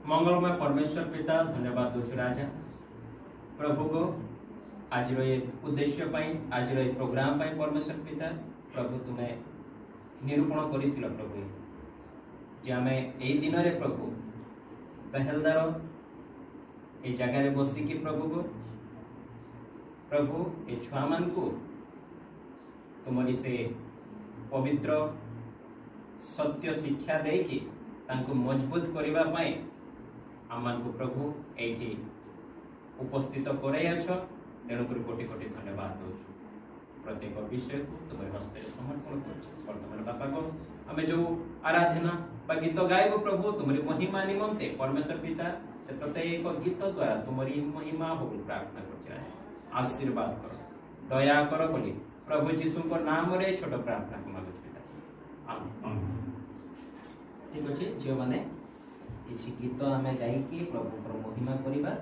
मंगलमय परमेश्वर पिता धन्यवाद दूँ राजा प्रभु को आज ये उद्देश्य आज ये प्रोग्राम परमेश्वर पिता प्रभु तुम्हें निरूपण कर प्रभु जे आम यही दिन रे प्रभु पहलदार ये जगार बसिकी प्रभु ये छुआ मान को तुमरी से पवित्र सत्य शिक्षा देकी तांको मजबूत करने आम को प्रभु ये उपस्थित कराइछ तेणुक कोटि कोटि धन्यवाद दौ प्रत्येक विषय को तुम हस्त समर्पण कर बापा को आम जो आराधना बा गीत गायब प्रभु तुमरी महिमा निमंते परमेश्वर पिता से प्रत्येक गीत द्वारा तुमरी महिमा हो प्रार्थना कर आशीर्वाद कर दया कर बोली प्रभु जीशु नाम रे छोट प्रार्थना को मांगुछ पिता आमीन। ठीक अच्छे झील मैंने किसी गीत आम गायकी प्रभु महिमा करवा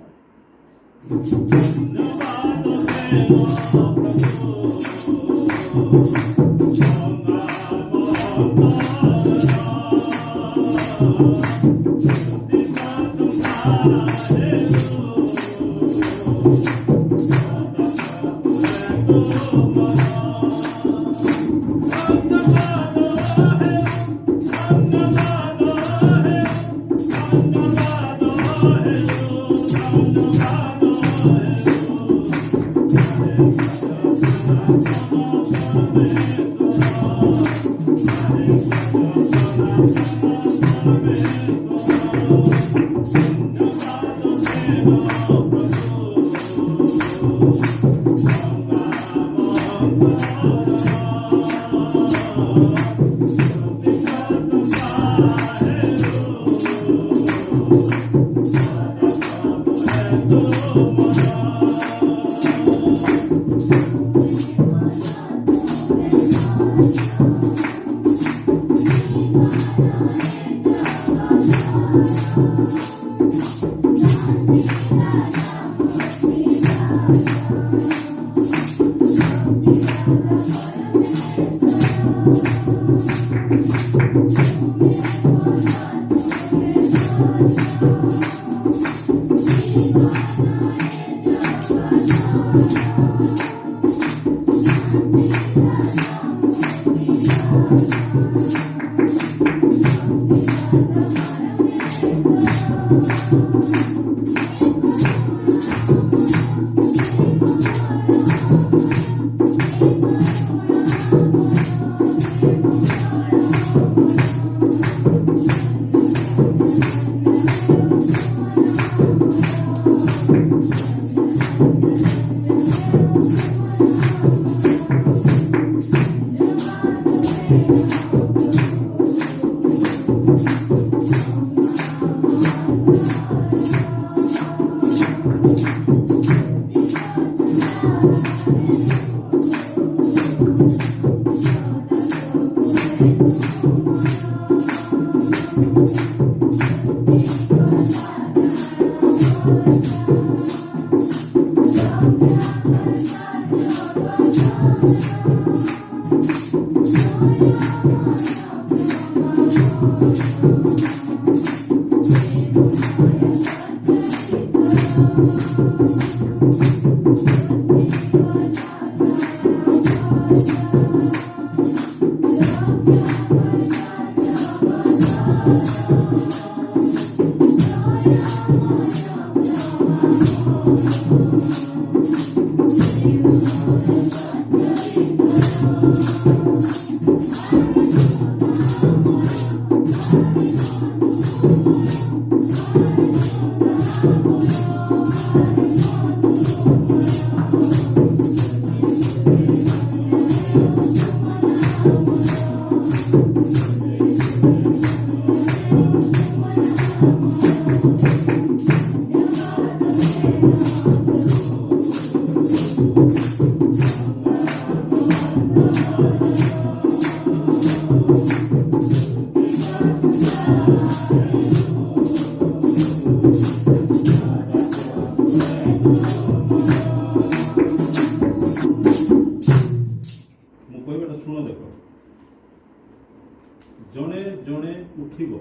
जड़े जड़े उठब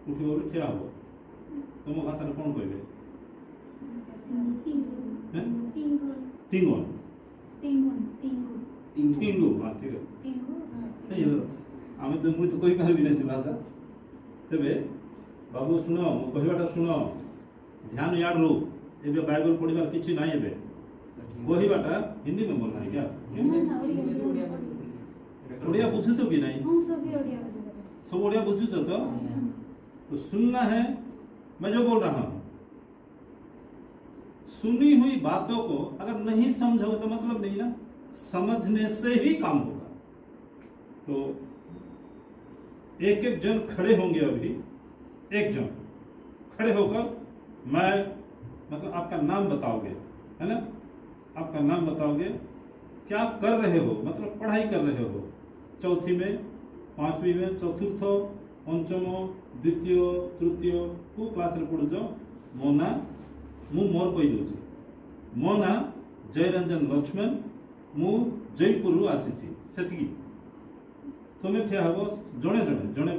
उठब ठिया हम तुम भाषा कौन कहबे हैं टिंगुन टिंगन टिंगुन टिंगुन टिंगु हां ठीक है टिंगु ये आमे तो मुई तो कहि पारबी नै से भाषा तबे बाबू सुनो मो कहबाटा सुनो ध्यान याद रो एबे बाइबल पढ़िबार किछि नै एबे कहबाटा हिंदी में बोलना है क्या ओडिया बुझुछो कि नहीं हम सब ओडिया बुझे सब ओडिया बुझुछो तो सुनना है मैं जो बोल रहा हूं सुनी हुई बातों को अगर नहीं समझोगे तो मतलब नहीं ना समझने से ही काम होगा तो एक एक जन खड़े होंगे अभी एक जन खड़े होकर मैं मतलब आपका नाम बताओगे है ना आपका नाम बताओगे क्या कर रहे हो मतलब पढ़ाई कर रहे हो चौथी में पांचवी में चतुर्थ पंचम द्वितीय तृतीय को क्लास रे पढ़ुछ मो ना मु मोर कहि दउछि मो ना जयरंजन लक्ष्मण मु जयपुर रु आसीछि सेतिकी तुमे ठिया हबो जणे जणे जणे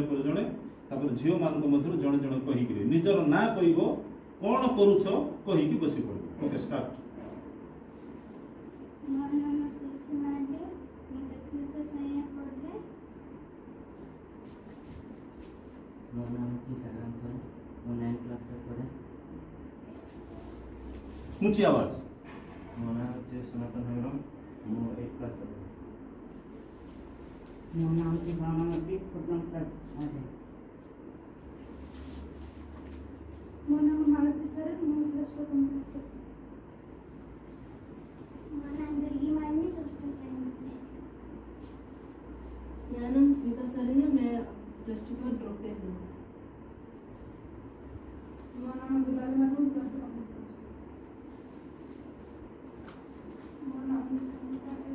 पर जणे तापर झियो मान को मधुर जणे जणे कहि कि निजर ना कहिबो कोन करूछ कहि कि बसी पड़ो ओके स्टार्ट मोर नाम कृष्ण मांडे मैं चतुर्थ श्रेणी पढ़े मोर नाम जी सलाम पर मैं 9 क्लास में पढ़े ऊंची आवाज मोर नाम जी सनातन हेमरम मैं 8 क्लास में पढ़े मोर नाम की भावनावती सपना तक आजे मोर नाम मालती सर मैं प्लस 2 कंप्लीट कर मोर नाम दुर्गी मानी षष्ठ श्रेणी में मेरा नाम स्मिता सरीन है मैं प्लस 2 में ड्रॉप कर दी मोर नाम गुलाल माधव प्लस 2 कंप्लीट कर मोर नाम कविता है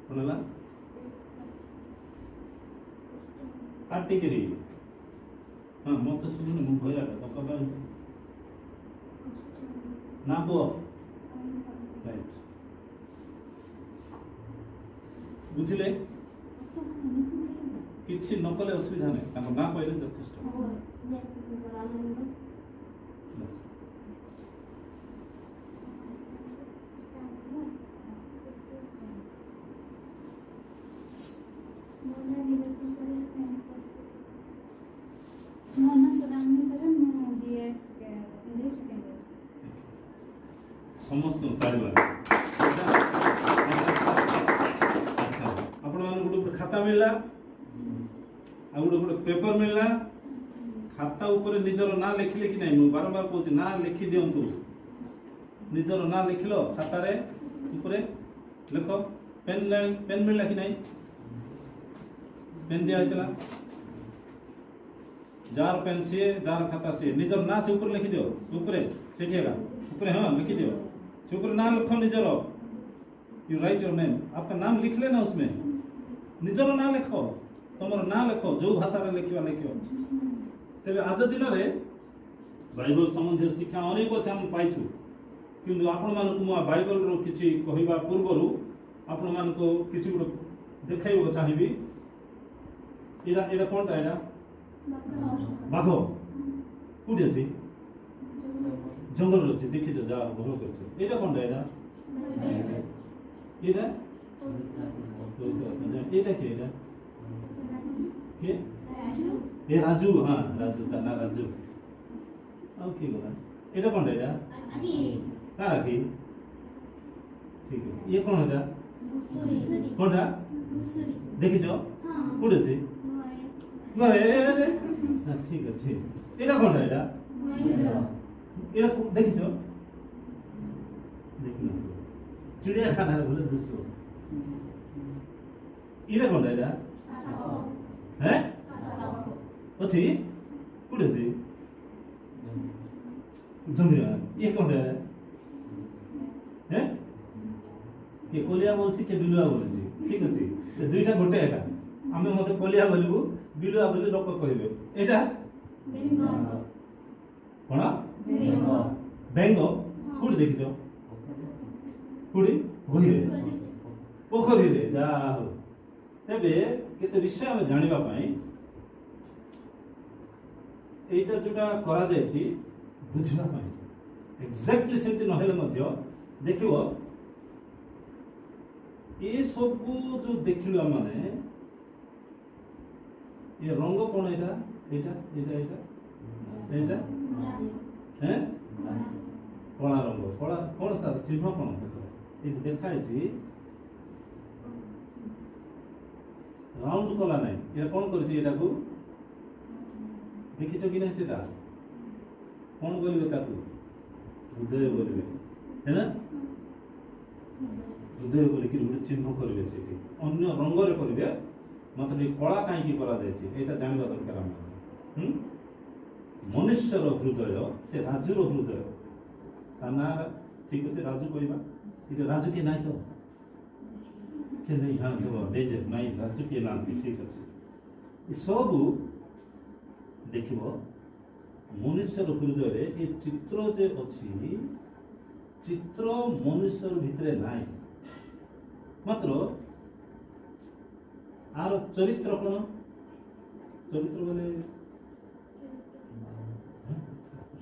कोनला आर्टिकरी हां मत सुन मु भइला तो कबा ना बो राइट बुझले किछि न कले असुविधा नै ताको ना कहले यथेष्ट बस मोना सदानंद सर मैं बीएस के इंग्लिश सेकेंड समस्त ताळीबा आपण मान गुड खाता मिलला आ गुड पेपर मिलला खाता ऊपर निजर ना लिखले कि नहीं मु बारंबार कहूची ना लिखि दियंतु निजर ना लिखलो खाता रे ऊपर लिखो पेन मिलला कि नहीं पेन दिया चला जार पेन से जार खाता से निजर ना से ऊपर लिखि दियो ऊपर सेठिएगा ऊपर हां लिखि दियो से ऊपर ना लिखो निजर यू राइट योर नेम आपका नाम लिख लेना उसमें निजर ना लिखो तुमर ना लिखो जो भाषा रे लिखिवा लिखियो तेबे आज दिन रे बाइबल संबंधी शिक्षा अनेक अछि हम पाइछु किंतु आपण मान को बाइबल रो किछि कहिबा पूर्वरु आपण मान को किछि गुड देखाइबो चाहिबी एडा एडा कोनटा एडा बाघ कोठी अछि जंगल अछि देखि जा भलो करछ एडा कोनटा एडा एडा एडा के एडा के ए राजू हां राजू ता ना राजू अब की बोला एडा कोनटा एडा का राखी ठीक है ये कौन है कोनटा देखि जो कोठी अछि गरे हां ठीक अछि एडा कोनटा एडा एडा देखिছো देखि ना चिड़ियाखाना रे बोले दूसरो एडा कोनटा एडा हैं अछि कोठी अछि जंगल ये कोनटा है हैं के कोलिया बोलछि के बिलुआ बोलछि ठीक अछि से दुईटा गोटे एका आमे मते कोलिया बोलबो बिलुआ बोली लोक कहबे एटा कोना बेंगो कोडी देखिছো कोडी बहिरे पोखरी रे जा हो तेबे केते विषय हम जानिबा पई এইটা যেটা করা যাইছি বুঝিবা পাই এক্সাক্টলি সেମିତି নহলে ମଧ୍ୟ ଦେଖିବ ଏ ସବୁ ଯୋଉ ଦେଖିଲୁ ଆମେ ଏ ରଙ୍ଗ କଣ ଏଇଟା ଏଇଟା ଏଇଟା ଏଇଟା ଏଇଟା হ্যাঁ কলা রঙ কলা কোন তার চিহ্ন কোন দেখো এটি দেখা আছে রাউন্ড কলা নাই এটা কোন করেছে এটাকু দেখিছো কি না সেটা কোন বলবে তাকু হৃদয় বলবে হ্যাঁ না হৃদয় বলি কি ଗୋଟେ চিহ্ন করবে সেটি অন্য রঙরে করবে মাত্র এই কলা কাইকি করা যায়ছে এটা জানিবা দরকার আমরা মনুষ্যর হৃদয় সে রাজুর হৃদয় তা না ঠিক আছে রাজু কইবা এটা রাজু কি নাই তো কে নেই হ্যাঁ দেব দেজে নাই রাজু কি না ঠিক আছে এই সবু দেখিব মনুষ্যর হৃদୟରେ এই চিত্র যে ଅଛି চিত্র মনুষ্যর ভিতরে নাই মাত্র আর চরিত্র কোন চরিত্র বলে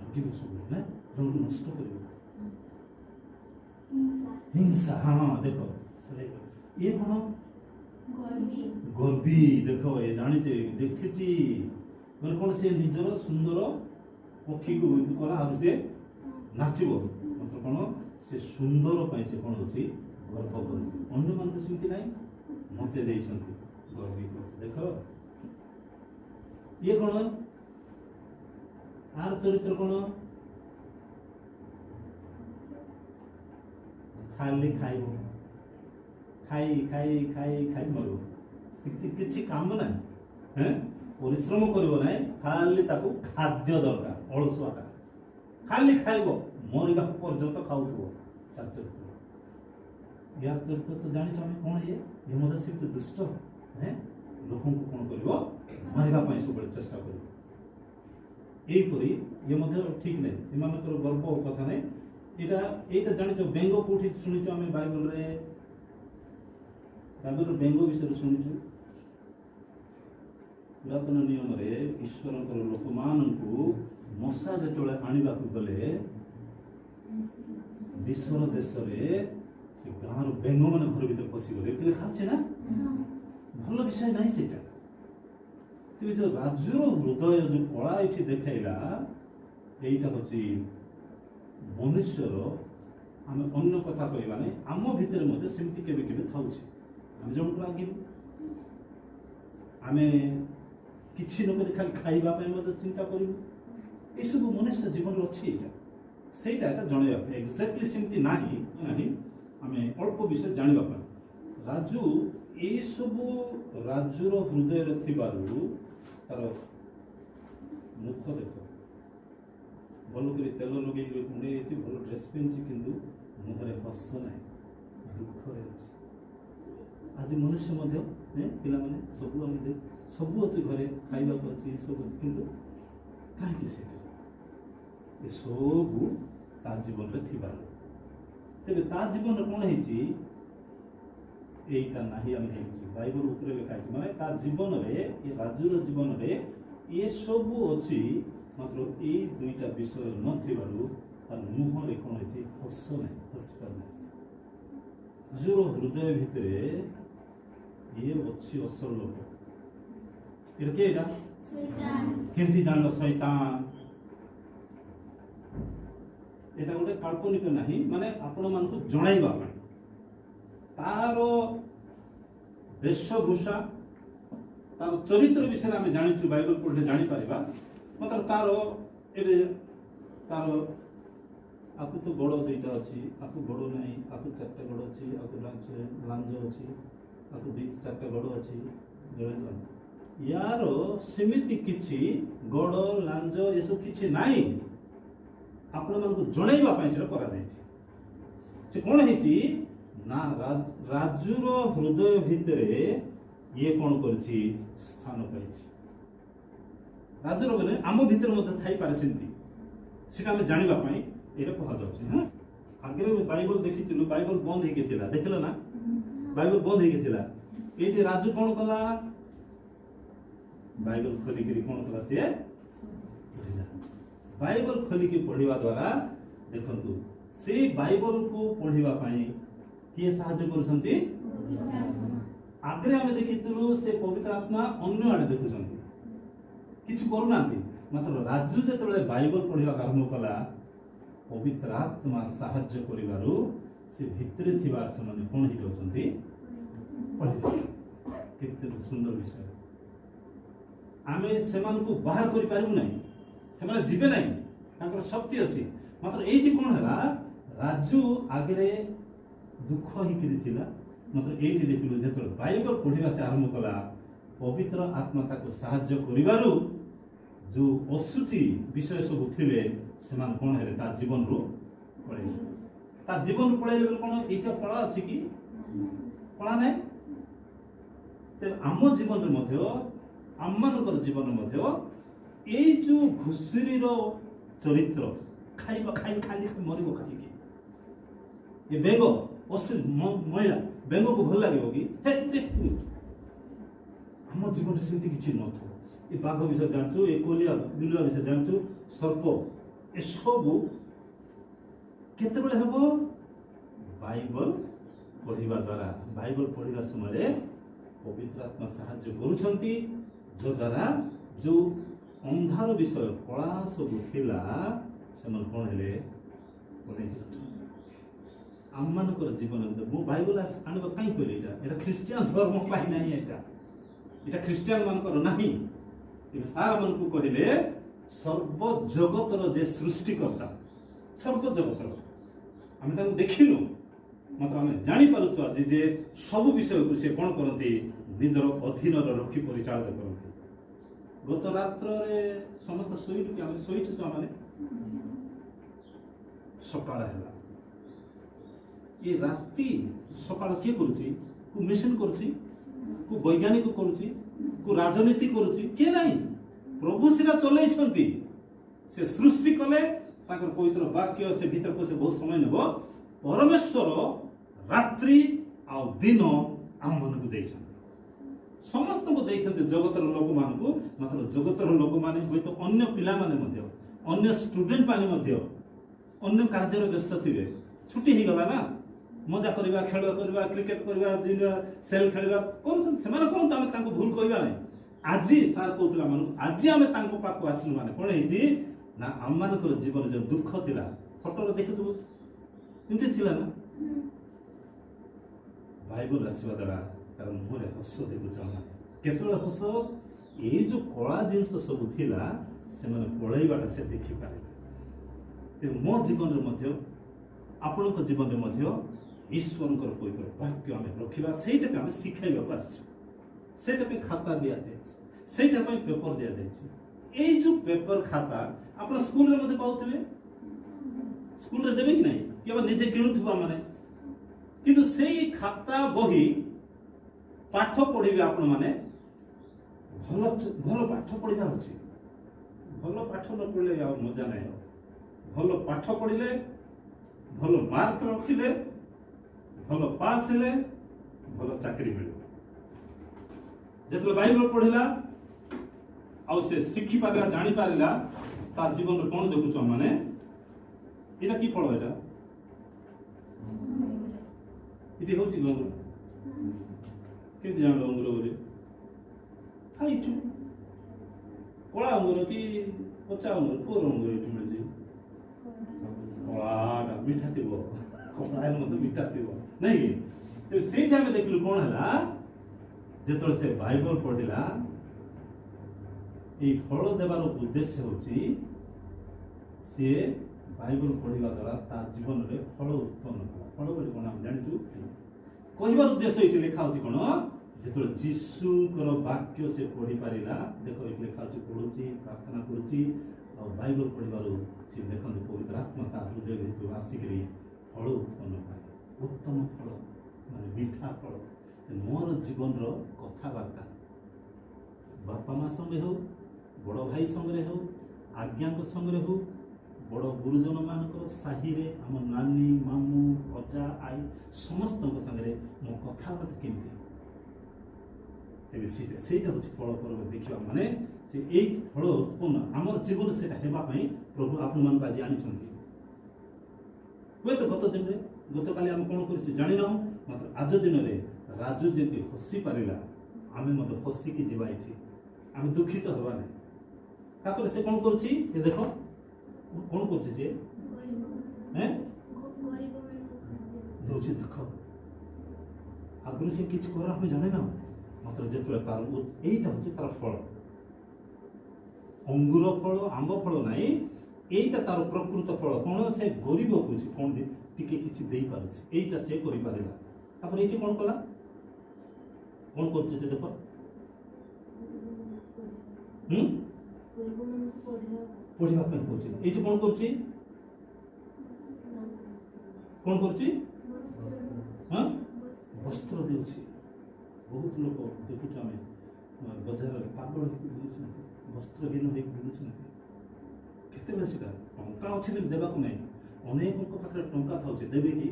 রাগিব ସବୁବେଳେ ନା ଜଣକୁ ନଷ୍ଟ କରିବ ହିଂସା ହଁ ଦେଖ ଇଏ କଣ ଗର୍ବୀ ଦେଖ ଏ ଜାଣିଛେ ଦେଖିଛି ମାନେ କଣ ସେ ନିଜର ସୁନ୍ଦର ପକ୍ଷୀକୁ ଏମିତି କଲା ଆଉ ସେ ନାଚିବ ମାତ୍ର କଣ ସେ ସୁନ୍ଦର ପାଇଁ ସେ କଣ ଅଛି ଗର୍ବ କରୁଛି ଅନ୍ୟମାନଙ୍କୁ ସେମିତି ନାହିଁ ମତେ ଦେଇଛନ୍ତି ଗର୍ବୀ କରୁଛି ଦେଖ ଇଏ କଣ আর চরিত্র কোন খালি খাইব খাই খাই খাই খাই মরব কিছু কাম নাই হ্যাঁ পরিশ্রম করব নাই খালি তাকে খাদ্য দরকার অলসুয়াটা খালি খাইব মরিবা পর্যন্ত খাউথব তার চরিত্র ইয়ার চরিত্র তো জানিছ আমি কোন ইয়ে মধ্যে সেମିତି দুষ্ট হ্যাঁ ଲୋକଙ୍କୁ কোন କରିବ মারিবা ପାଇଁ ସବୁବେଳେ চেষ্টা କରିବ এইপরি ইয়ে মধ্যে ঠিক নাই এমানଙ୍କର গর্ব কথা নাই এটা এইটা জানিছ ব্যঙ্গ কোঠি শুনিছ আমি বাইবেলরে ব্যঙ্গ বিষୟରେ শুনিଛୁ ପୁରାତନ ନିୟମରେ ଈଶ୍ୱରଙ୍କର ଲୋକମାନଙ୍କୁ ମଶା ଯେତେବେଳେ ଆଣିବାକୁ ଗଲେ ବିଶ୍ୱର ଦେଶରେ ସେ ଗାଁର ବେଙ୍ଗମାନେ ଘର ଭିତରେ ପଶିଗଲେ ଏତେ ଲେଖା ଅଛି ନା ଭଲ ବିଷୟ ନାହିଁ ସେଇଟା ତେବେ ଯୋଉ ରାଜୁର ହୃଦୟ ଯୋଉ କଳା ଏଠି ଦେଖାଇଲା এইটা হচ্ছে মনুষ্যর আমি অন্য কথা কইবা নাই আম ভিতরে মধ্যে সেমতি কেবে কেবে থাউছে আমি জনক রাগিবু আমি କିଛି ନ କରି ଖାଲି ଖାଇବା ପାଇଁ ମଧ୍ୟ ଚିନ୍ତା କରିବୁ ଏସବୁ ମନୁଷ୍ୟ ଜୀବନରେ ଅଛି ଏଇଟା ସେଇଟା ଏଟା ଜଣେଇବା ପାଇଁ ଏକ୍ଜାକ୍ଟଲି ସେମିତି ନାହିଁ ନାହିଁ ଆମେ ଅଳ୍ପ ବିଷୟ ଜାଣିବା ପାଇଁ ରାଜୁ ଏଇସବୁ ରାଜୁର ହୃଦୟରେ ଥିବାରୁ ତାର ମୁଖ ଦେଖ ଭଲ କରି ତେଲ ଲଗେଇକି କୁଣ୍ଡେଇ ହେଇଛି ଭଲ ଡ୍ରେସ୍ ପିନ୍ଧିଛି କିନ୍ତୁ ମୁହଁରେ ହସ ନାହିଁ ଦୁଃଖରେ ଅଛି ଆଜି ମନୁଷ୍ୟ ମଧ୍ୟ ପିଲାମାନେ ସବୁ ଆମେ ସବୁ ଅଛି ଘରେ ଖାଇବାକୁ ଅଛି ସବୁ ଅଛି କିନ୍ତୁ କାହିଁକି ସେଇଟା ଏସବୁ ତା ଜୀବନରେ ଥିବାର ତେବେ ତା ଜୀବନରେ କ'ଣ ହେଇଛି এইটা ନାହିଁ ଆମେ ଦେଖୁଛୁ ବାଇବଲ ଉପରେ ଲେଖା ହେଇଛି ମାନେ ତା ଜୀବନରେ ଏ ରାଜୁର ଜୀବନରେ ଏସବୁ ଅଛି ମାତ୍ର ଏଇ ଦୁଇଟା ବିଷୟ ନଥିବାରୁ ତାର ମୁହଁରେ କ'ଣ ହେଇଛି ହସ ନାହିଁ ହସିପାରୁନାହିଁ ରାଜୁର ହୃଦୟ ଭିତରେ ଇଏ ଅଛି ଅସଲ ଲୋକ এটা কে এটা কেমতি জানলো শয়তান এটা গোটে কাল্পনিক ନାହିଁ মানে ଆପଣ ମାନଙ୍କୁ ଜଣାଇବା ପାଇଁ ତାର ବେଶଭୂଷା ତାର ଚରିତ୍ର ବିଷୟରେ ଆମେ ଜାଣିଛୁ ବାଇବଲ ପଢ଼ିଲେ ଜାଣିପାରିବା ମାତ୍ର ତାର ଏବେ ତାର ଆକୁ ତ ଗୋଡ଼ ଦୁଇଟା ଅଛି ଆକୁ ଗୋଡ଼ ନାହିଁ ଆକୁ ଚାରିଟା ଗୋଡ଼ ଅଛି ଆକୁ ଲାଞ୍ଜ ଅଛି ଆକୁ ଦୁଇ ଚାରିଟା ଗୋଡ଼ ଅଛି ଜଣାଇଲା यार सेमिति किछि गोड़ लांज एसब किछि नाही आपण मानको जणैबा पई सेटा करा जायछि से कोन हेछि ना राजुर हृदय भितरे ये कोन करछि स्थान पाइछि राजुर बने आम भितर मध्ये थाई पारे सेंति सेटा हम जानिबा पई एटा कहा जाउछि हां आगे बाइबल देखितिलु बाइबल बंद हेके थिला देखलो ना बाइबल बंद हेके थिला एठी राजू कोन कला बाइबल खोलिक कौन कला सी बाइबल खोलिकी पढ़िबा द्वारा देखंतु से बाइबल को पढ़िबा पई किए साहाय्य करूछंती आग्रे आमे देखितलु से पवित्र आत्मा अन्य आडे देखुछंती किछि करूनांती मात्र राजू जेतबेले बाइबल पढ़िबा आरंभ कला पवित्र आत्मा साहाय्य करिबारु से भितरे थिबा समान कोन हि जाउछंती पढ़ि जाउ केते सुंदर विषय आमे सेमान को बाहर करि पारिबु नै सेमाने जिबे नै तांकर शक्ति अछि मात्र एठी कोन हला राजू आगरे दुख हि करि थिला मात्र एठी देखिलु जेतबेले बाइबल पढ़िबा से आरंभ कला पवित्र आत्मा ताको साहाय्य करिबारु जो असुचि विषय सब थिले सेमान कोन हेले ता जीवन रो पळे ता जीवन रो पळेले कोन एटा पळा अछि कि पळा नै ते आम जीवन रे मध्य आममानकर जीवन मध्य ए जो घुसुरी रो चरित्र खाइबा खाइ खाली मरिबो खाइके ये बेंगो असुर महिला बेंगो को भल लागिबो कि हे आम जीवन रे सेति किछि नथो ए बाघ विषय जानछु ए कोलिया बिलुआ विषय जानछु सर्प ए सब केते बेले हबो बाइबल पढ़िबा द्वारा बाइबल पढ़िबा समय पवित्र आत्मा साहाय्य करूछंती जो द्वारा जो अंधार विषय कला सब थिला सेमन कोन हेले पढ़ि आममानकर जीवन मो बाइबल आनबा काई करी एटा ख्रिस्टियन धर्म पाई नाही एटा ख्रिस्टियन मानकर नाही सारा मन को कहले सर्व जगतर जे सृष्टिकर्ता सर्व जगतर आमे ताको देखिनु मात्र आमे जानि पारुछु आज जे सब विषय को से कोन करते निजर अधीन रखी परिचालित करते गत रात्र रे समस्त सोइलु कि आमे सोइछु तो माने सकाळ हैला ये राती सकाळ के करूची को मिशन करूची को वैज्ञानिक करूची को राजनीति करूची के नहीं प्रभु सिरा चलै छंती से सृष्टि कले ताकर पवित्र वाक्य से भीतर को से बहुत समय नेबो परमेश्वर रात्रि आ दिन आम मन को दै छन समस्त को दै छन जगतर लोक मान को मात्र जगतर लोक माने होय तो अन्य पिला माने मध्य अन्य स्टूडेंट माने मध्य अन्य कार्य रे व्यस्त थिबे छुट्टी ही गला ना मजा करबा खेल करबा क्रिकेट करबा दिन सेल खेलबा कोन से माने कोन त हम तांको भूल कहबा नै আজি सार कहतला मन আজি आमे तांको पाको आसिलु माने कोन हेछि ना हम मानकर जीवन जो दुख थिला फोटो रे देखितबो इनते थिला ना बाइबल आसीबा द्वारा तार मुहरे हस देखु चाहना केतळ हस ए जो कला जिंस सब थिला से माने पळैबाटा से देखि पारे ते मो जीवन रे मध्य आपनक जीवन रे मध्य ईश्वरकर पवित्र वाक्य आमे रखिबा सेटा के आमे सिखाइबा पास सेटा पे खाता दिया जाय सेटा पे पेपर दिया जाय ए जो पेपर खाता आपन स्कूल रे मते पाउतबे स्कूल रे देबे कि नै केबा निजे किनुथबा माने किंतु सेई खाता बही पाठ पढिबे आपन माने भलो भलो पाठ पढिबा अछि भलो पाठ न पढले आ मजा नै भलो पाठ पढिले भलो मार्क रखिले भलो पास हेले भलो चाकरी मिले जेतले बाइबल पढिला आ से शिखि पाला जानि पारिला ता जीवन रे कोन देखुछ माने एटा की फल एटा इति होछि गंगुर केति जानलो अंगुर बोले खाइछु कोला अंगुर की पचा अंगुर कोर अंगुर इति मिले कोला मीठा थिबो कोला मते मीठा थिबो नहीं तो से टाइम देखलु कोन हला जेतले से बाइबल पढिला ए फल देबार उद्देश्य होची से बाइबल पढिबा द्वारा ता जीवन रे फल उत्पन्न होला फल बोली कोन हम जानिछु कहिबार उद्देश्य इति लिखा होची कोन जेतले यीशुकर वाक्य से पढि पारिला देखो इति लिखा होची पढुची प्रार्थना करूची और बाइबल पढिबार से देखन पवित्र आत्मा ता हृदय भितर आसीकरी फल उत्पन्न पाए उत्तम फल माने मीठा फल मोर जीवन रो कथाबार्ता बापा माँ संगे हो बड़ भाई संगे हो आज्ञा संगे हो बड़ गुरुजन मानकर साही रे हम नानी मामू अजा आई समस्त संगे मो कथाबार्ता केमती तेरे सेटा होछि फल पर्व देखिबा माने से एई फल उत्पन्न आमर जीवन सेटा हेबा पई प्रभु आपण मान बाजी आनिछंती हुए तो गत दिन रे गत काली हम कोन करिछि जानि ना मात्र आज दिन रे राजू जेति हसी पारिला आमे मते हसी की जीवा इठी आमे दुखित होबा नै तापर से कोन करछि ए देखो कोन करछि से हैं दोछि देखो आगुन से किछ कर हम जाने ना मात्र जेतले तार एईटा होछि तार फल अंगूर फल आंब फल नाही एईटा तार प्रकृत फल कोन से गरीब कुछ कोन दे टिके किछि देई पारछि एईटा से करि पारेला तापर एठी कोन कला कोन करछि से देखो पढ़िबा पे करछि एठी कोन करछि कोन करछि हां वस्त्र देउछि बहुत लोग देखुछु आमे बाजार रे पागल होइछि वस्त्रहीन होई बुलुछि केते बेसी का टंका अछि देबा को नै अनेक को पाखरे टंका थाउछि देबे की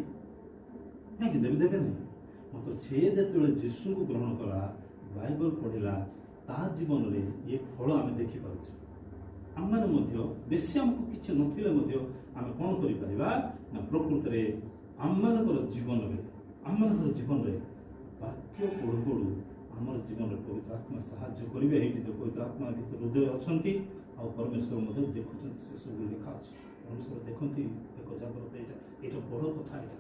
नै कि देबे नै मात्र से जेतले यीशु को ग्रहण कला बाइबल पढिला ता जीवन रे ये फल आमे देखि पाउछु आम्माने मध्य बेसी हमको किछ नथिले मध्य आमे कोन करि परिबा ना प्रकृति रे आम्मानकर जीवन रे वाक्य पढ़ु पढ़ु आमर जीवन रे पवित्र आत्मा सहाय्य करिवे हेठी तो पवित्र आत्मा भीतर हृदय अछंती आ परमेश्वर मध्य देखुछंती से सब लिखा अछि परमेश्वर देखंती देखो जागृत एटा बड़ कथा एटा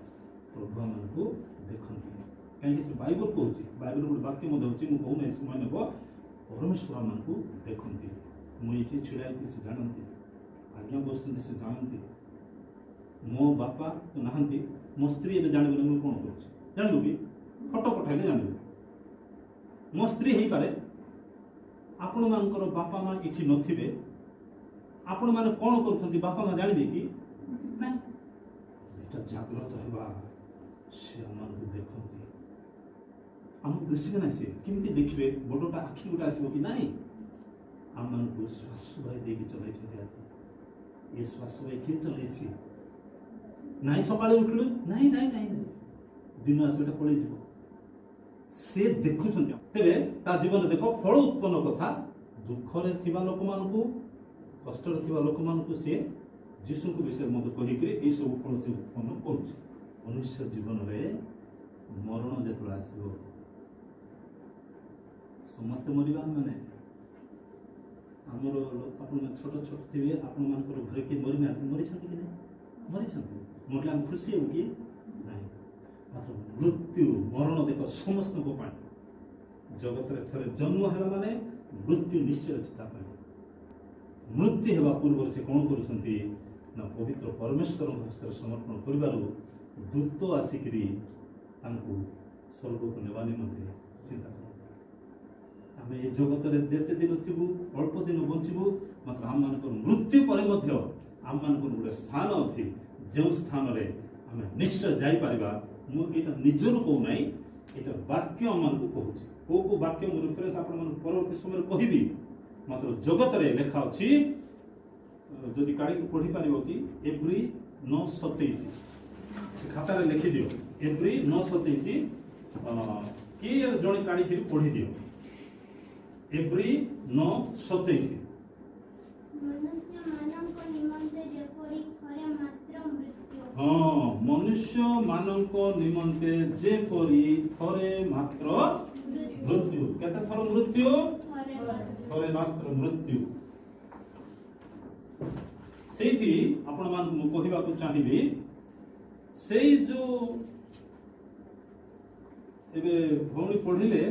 प्रभु मानकु देखंती काहे से बाइबल कहूची बाइबल गुड वाक्य मध्य होची मु कहू नै समय नेबो परमेश्वर मानकु देखंती मु एठी छिड़ाइती से जानंती आज्ञा बसंती से जानंती मो बापा तो नहंती मो स्त्री एबे जानबे मु कोन करछ जानबो कि फोटो पठाइले जानबो मो स्त्री हेई पारे आपण मानकर बापा मां इठी नथिबे आपण माने कोन करछंती बापा मां जानबे कि ना एटा जागृत हेबा से हमन देखंती हम दुसिबे नै से किमति देखिबे बडोटा आखि उडा आसीबो कि नाही हमन को श्वास भाई देबी चलै छै आज ये श्वास भाई के चलै छै नाही सकाळे उठलु नाही नाही नाही दिन आसोटा पळै जिवो से देखुछंती तेबे ता जीवन देखो फल उत्पन्न कथा दुख रे थिबा लोक मानकु कष्ट रे थिबा लोक मानकु से यीशु को विषय मत कहि के ए सब फल से उत्पन्न करूछ मनुष्य जीवन रे मरण जेतला आसीबो समस्त मरिबा माने हमर अपन छोट छोट थिबे अपन मानकर घरे के मरि छथि कि नै मरि छथि मरला हम खुशी हो कि नहीं मात्र मृत्यु मरण देखो समस्त को पाए जगत रे थरे जन्म हैला माने मृत्यु निश्चय चिता पाए मृत्यु हेबा पूर्व से कोन करूसंती ना पवित्र परमेश्वर हस्ते समर्पण करिबारो दूत आसिकरी तांको स्वर्ग को नेवा निमंते चिंता करो आमे ए जगत रे जेते दिन थिबु अल्प दिन बंचिबु मात्र हम मानकर मृत्यु परे मध्य हम मानकर गुटे स्थान अछि जो स्थान रे हमें निश्चय जाई परिबा मु एटा निजरु को नै एटा वाक्य मन को कहूची को वाक्य मु रेफरेंस आपन मन परवर्ती समय कहिबी मात्र जगत रे लिखा अछि जदि काडी को पढी परिबो कि एवरी 9:27 से खाता रे लिखि दियो एवरी 9:27 के जणी काडी के पढी दियो एवरी 9:27 मनुष्य मानक निमंते जेपरी थरे मात्र मृत्यु केते थर मृत्यु थरे मात्र मृत्यु सेठी आपण मान मु कहिबा को चाहिबी सेई जो एबे भौणी पढिले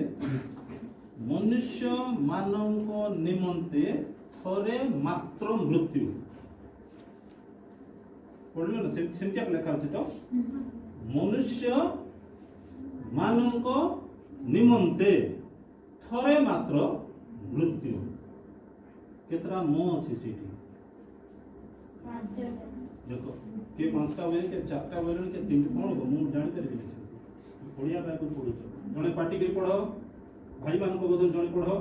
मनुष्य मानक निमंते थरे मात्र मृत्यु पढ़लो ना सेमतिया लेखा अछि तो मनुष्य मानक निमंते थरे मात्र मृत्यु केतरा मो अछि सेठी देखो के पांचटा बेले के चारटा बेले के तीनटा कोन गो मु जानि करे दिले पढिया बाइबल पढुछ जने पार्टी के पढो भाई मान को बदल जने पढो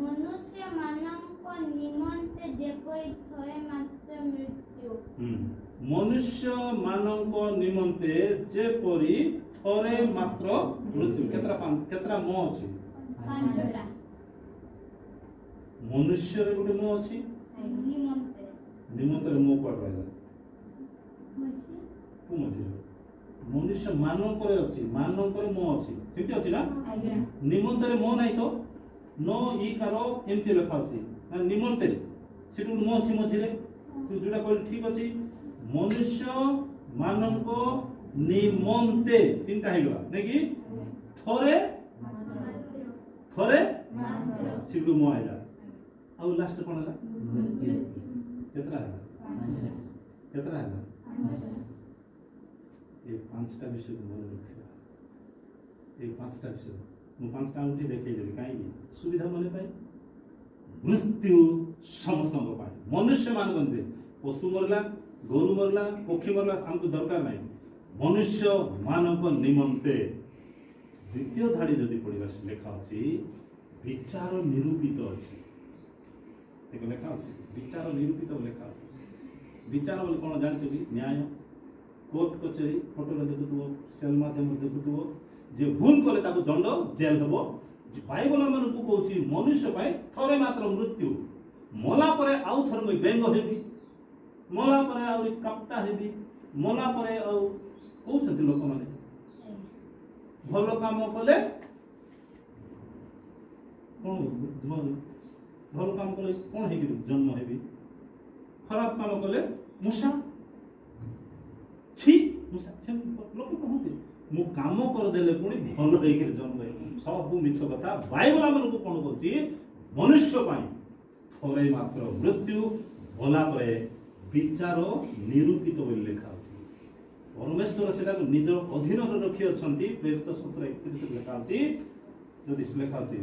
मनुष्य मानक निमंते जेपरि थरे मात्र मृत्यु मनुष्य मानक निमंते जेपरि थरे मात्र मृत्यु केतरा मो अछि मनुष्य रे गुटे मो अछि निमंते निमंत रे मो कोड रहला मछी को मझी मनुष्य मानकर अछि मानकर मो अछि ठीक अछि ना आज्ञा निमंत रे मो नाही तो नो ई करो एमती लिखा अछि ना निमंत सेटु मो अछि मझी रे तू जोडा कहली ठीक अछि मनुष्य माननको निमंते तीनटा हे गला नै कि थोरे थोरे सेटु मो आइला ଆଉ ଲାଷ୍ଟ कोन ହେଲା मृत्यु केतरा ହେଲା केतरा ହେଲା ये पांचटा विषय को मन रखिबा ये पांचटा विषय मु पांचटा उठी देखै देबी काई सुविधा मने पाई मृत्यु समस्त को पाई मनुष्य मान गंदे पशु मरला गोरु मरला पक्षी मरला हमको दरकार नहीं मनुष्य मानव निमंते द्वितीय धाड़ी जदि पढ़िबा लेखा अछि विचार निरूपित अछि देखो लेखा अछि विचार निरूपित लेखा अछि विचार बोले कोन जानि छी न्याय कोर्ट कचेरी फोटो रे देखुथबो सेल माध्यम देखुथबो जे भूल कले ताको दंड जेल हबो जे बाइबल मन को कहूची मनुष्य पाए थरे मात्र मृत्यु मला परे आउ थर मैं बेंग हेबी मला परे आउ कप्ता हेबी मला परे आउ कहउछथि लोक माने भलो काम कले कोन भलो काम कले कोन हेबी जन्म हेबी खराब काम कले मुसा छी मुसा छी लोक कहते मु काम कर देले पुणी भलो हेके जन्म हे सब मिछ कथा बाइबल हमन को कोन कहछि मनुष्य पाई थोरे मात्र मृत्यु भला परे विचार निरूपित बोली लिखा अछि परमेश्वर सेटा निजर अधीन रे रखि अछंती प्रेरित 17:31 लिखा अछि जदि लेखा अछि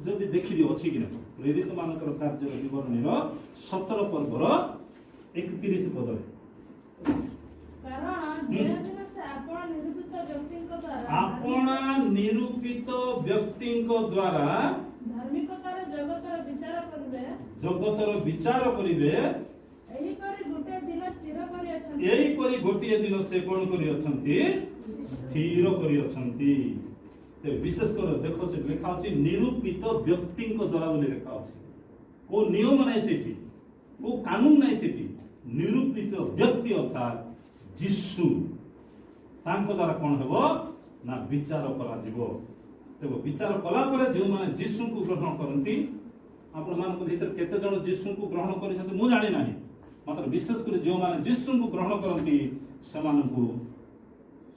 जदि देखि दियो अछि कि न प्रेरित मानकर कार्य विवरणी रो 17 पर्वर 31 पद कारण जे दिन से आपण निरूपित व्यक्तिଙ୍କ द्वारा आपण निरूपित व्यक्तिଙ୍କ द्वारा धार्मिकतार जगतर विचार करबे जगतर विचार करिवे एही परि गुटे दिन स्थिर करि अछंती एही परि गोटिए दिन से कोन करि अछंती स्थिर करि अछंती ते विशेष कर देखो से लिखा अछि निरूपित व्यक्तिଙ୍କ द्वारा बोली लिखा अछि को नियम नै सेठी को कानून नै सेठी निरूपित व्यक्ति अर्थात यीशु तांको द्वारा कोन हेबो ना विचार करा जीवो देखो विचार कला परे जो माने यीशु को ग्रहण करंती आपण मान को भीतर केते जण यीशु को ग्रहण करि छथि मु जानि नाही मात्र विशेष कर जो माने यीशु को ग्रहण करंती समान को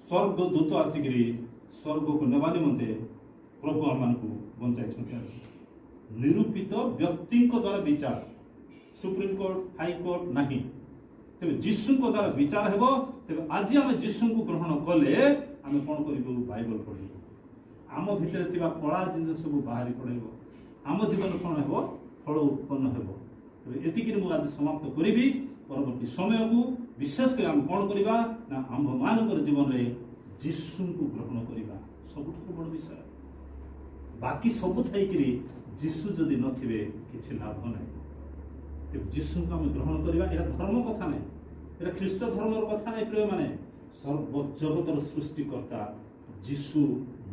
स्वर्ग दूत आसिगिरी स्वर्ग को नेबा निमंते प्रभु आमान को बंचाई छथि निरूपित व्यक्तिଙ୍କ द्वारा विचार सुप्रीम कोर्ट हाई कोर्ट नाही तेबे यीशु को द्वारा विचार हेबो तेबे आज हम यीशु को ग्रहण कले हम कोन करिबो बाइबल पढिबो आम भितर थिबा कला जिंस सब बाहरी पड़ेबो आम जीवन कोन हेबो फल उत्पन्न हेबो तेबे एतिकिर मु आज समाप्त करिबी परवर्ती समय को विशेष कर हम कोन करिबा ना आम मानकर जीवन रे यीशु को ग्रहण करिबा सबठु बड़ विषय बाकी सब थाइकरी यीशु जदि नथिबे किछि लाभ नै यीशु को हम ग्रहण करिबा एटा धर्म कथा नै एटा ख्रीष्ट धर्मर कथा नै प्रिय माने सर्व जगतर सृष्टिकर्ता यीशु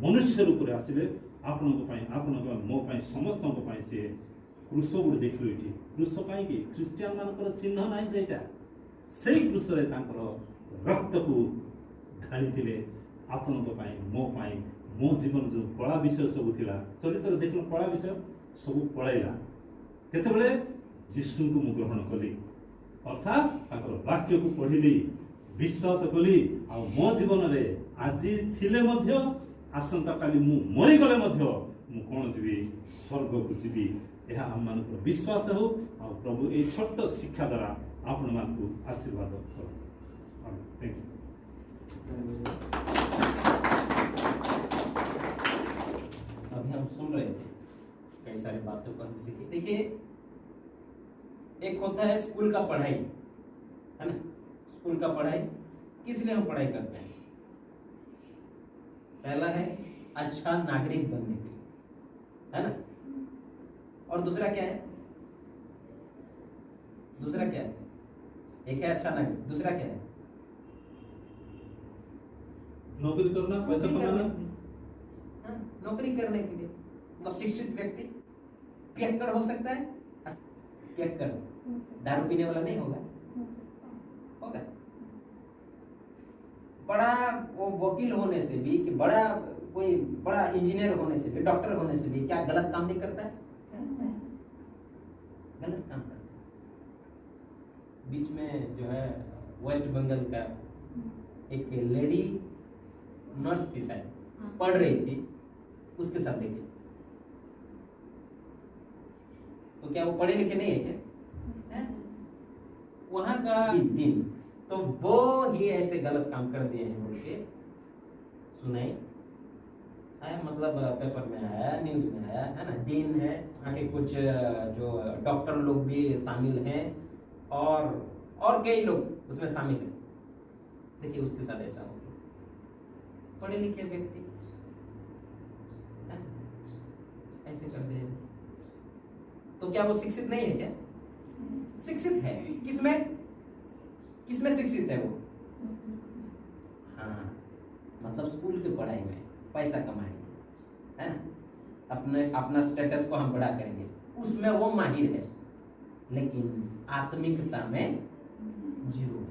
मनुष्य रूप रे आसिले आपन को पई आपन को मो पई समस्त को पई से क्रूस गुड देखलो इठी क्रूस पई कि क्रिश्चियन मानकर चिन्ह नै जेटा सेई क्रूस रे तांकर रक्त को ढाली थिले आपन को पई मो जीवन जो कला विषय सब थिला चरित्र देखलो कला विषय सब पळैला केते बेले यीशु को मु ग्रहण कली अर्थात ताकर वाक्य को पढ़िली विश्वास कली आ मो जीवन रे आज थिले मध्य आसंता काली मु मरि गले मध्य मु कोन जीवी स्वर्ग को जीवी यह हम मान को विश्वास हो आ प्रभु ए छोट शिक्षा द्वारा आपण मान को आशीर्वाद करो थैंक यू अभी हम सुन रहे थे कई सारी बातों को हम सीखे देखिए एक होता है स्कूल का पढ़ाई है ना स्कूल का पढ़ाई किस लिए हम पढ़ाई करते हैं पहला है अच्छा नागरिक बनने के लिए है ना और दूसरा क्या है एक है अच्छा नागरिक दूसरा क्या है नौकरी करना पैसा कमाना हाँ, नौकरी करने के लिए मतलब शिक्षित व्यक्ति पियक्कड़ हो सकता है? पियक्कड़ दारू पीने वाला नहीं होगा? होगा। बड़ा वो वकील होने से भी कि बड़ा कोई बड़ा इंजीनियर होने से भी, डॉक्टर होने से भी क्या गलत काम नहीं करता है? गलत काम करता है। बीच में जो है वेस्ट बंगाल का एक लेडी नर्स थी, शायद पढ़ रही थी, उसके साथ देखिए। तो क्या वो पढ़े लिखे नहीं है क्या? वहां का दिन तो वो ही ऐसे गलत काम कर दिए हैं बोल के सुनाई आया, मतलब पेपर में आया, न्यूज में आया है ना। डीन है, आगे कुछ जो डॉक्टर लोग भी शामिल हैं और कई लोग उसमें शामिल हैं। देखिए उसके साथ ऐसा हो गया। पढ़े लिखे व्यक्ति ऐसे कर दे, तो क्या वो शिक्षित नहीं है क्या? शिक्षित है। किसमें शिक्षित है वो? हाँ, मतलब स्कूल की पढ़ाई में पैसा कमाएंगे, है ना, अपना स्टेटस को हम बड़ा करेंगे, उसमें वो माहिर है, लेकिन आत्मिकता में जीरो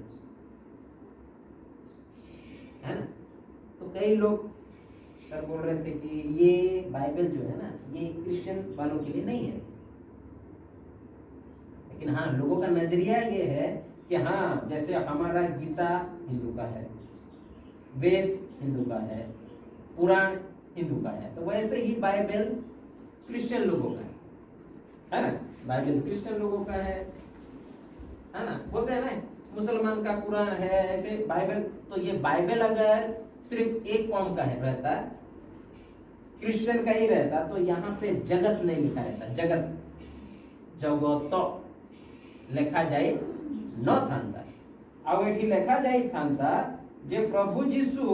है ना। तो कई लोग सर बोल रहे थे कि ये बाइबल जो है ना, ये क्रिश्चियन वालों के लिए नहीं है, लेकिन हाँ लोगों का नजरिया ये है कि हाँ जैसे हमारा गीता हिंदू का है, वेद हिंदू का है, पुराण हिंदू का है, तो वैसे ही बाइबल क्रिश्चियन लोगों का है ना। बाइबल क्रिश्चियन लोगों का है ना, बोलते हैं ना मुसलमान का कुरान है, ऐसे बाइबल। तो ये बाइबल अगर सिर्फ एक कौम का है रहता, क्रिश्चियन का ही रहता, तो यहाँ पे जगत नहीं लिखा रहता। जगत लेखा जाए न थांता, ଆଉ ଏଠି ଲେଖା ଯାଇଥାନ୍ତା ଯେ ପ୍ରଭୁ ଯୀଶୁ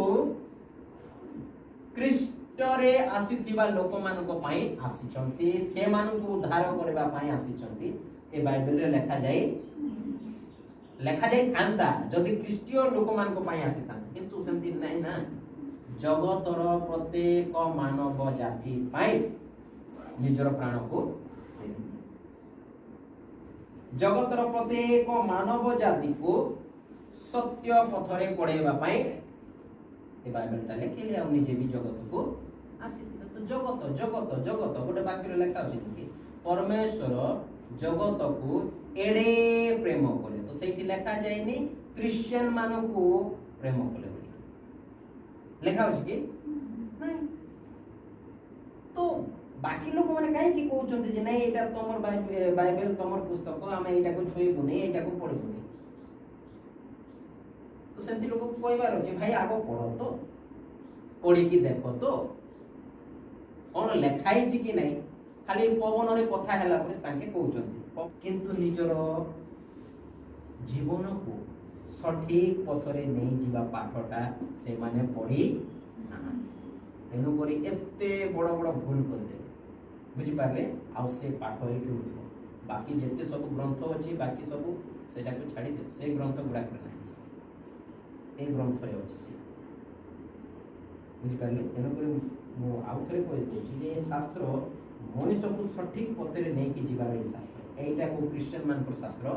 ଖ୍ରୀଷ୍ଟରେ ଆସିଥିବା ଲୋକମାନଙ୍କ ପାଇଁ ଆସିଛନ୍ତି, ସେମାନଙ୍କୁ ଉଦ୍ଧାର କରିବା ପାଇଁ ଆସିଛନ୍ତି। ଏ ବାଇବେଲରେ ଲେଖା ଯାଇଥାନ୍ତା ଯଦି ଖ୍ରୀଷ୍ଟୀୟ ଲୋକମାନଙ୍କ ପାଇଁ ଆସିଥାନ୍ତା, କିନ୍ତୁ ସେମିତି ନାହିଁ ନା। ଜଗତର ପ୍ରତ୍ୟେକ ମାନବ ଜାତି ପାଇଁ ନିଜର ପ୍ରାଣକୁ ଜଗତର ପ୍ରତ୍ୟେକ ମାନବ ଜାତିକୁ ସତ୍ୟ ପଥରେ ପଢେଇବା ପାଇଁ ଏ ବାଇବେଲଟା ଲେଖିଲେ, ଆଉ ନିଜେ ବି ଜଗତକୁ ଆସିଥିଲେ। ତ ଜଗତ ଗୋଟେ ବାକ୍ୟରେ ଲେଖା ଅଛି କି ପରମେଶ୍ୱର ଜଗତକୁ ଏଡେ ପ୍ରେମ କଲେ। ତ ସେଇଠି ଲେଖା ଯାଇନି ଖ୍ରୀଷ୍ଟିଆନ ମାନଙ୍କୁ ପ୍ରେମ କଲେ ବୋଲି ଲେଖା ଅଛି କି ନାଇଁ। ତ बाकी लोक मैंने कहीं कहते जे नहीं एटा तमर बाइबल तमर पुस्तक आम एटा को छुईबुनी, एटा को पढ़बुनी। तो सेमती लोक कहबार अछि भाई आगो पढ़ो तो, पढ़ी की देखो तो कोन लेखाई छि कि नहीं, खाली पवन रे कथा हैला परे तांके कहउछन्ती, किंतु निजर जीवन को सठिक पथरे नहीं जीवा पाठटा से माने पढ़ी ना, तेनु करी एते बड़ बड़ भूल कर दे। बुझिपारे आउ से पाठ एठी उठो, बाकी जेते सब ग्रंथ अछि बाकी सब सेटा को छाडी दे, से ग्रंथ गुडा कर नाही, ए ग्रंथ रे अछि से। बुझिपारे तेनु करी मो आउ थरे कोइ अछि जे शास्त्र मनुष्य को सठिक पथरे नै कि जीवार ए शास्त्र, एटा को क्रिश्चियन मान पर शास्त्र।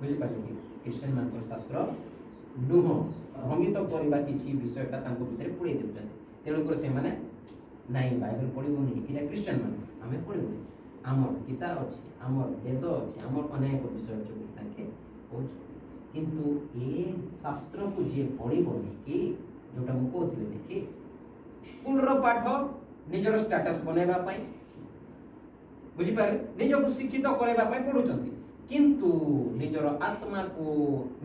बुझिपारे कि क्रिश्चियन मान पर शास्त्र नुह भ्रमित करबा किछि विषयटा तांको भितरे पुरै देउछन। तेनु कर से माने नाही बाइबल पढिबुनी, इटा क्रिश्चियन मान हमें पढिबुनी, हमर गीता अछि, हमर वेद अछि, हमर अनेक विषय जो ताके पढ। किंतु ए शास्त्र को जे पढिबोनी कि जोटा मु कहथिले कि स्कूल रो पाठ निजर स्टेटस बनेबा पई, बुझि पारे निज को शिक्षित करबा पई पढुचंती, किंतु निजर आत्मा को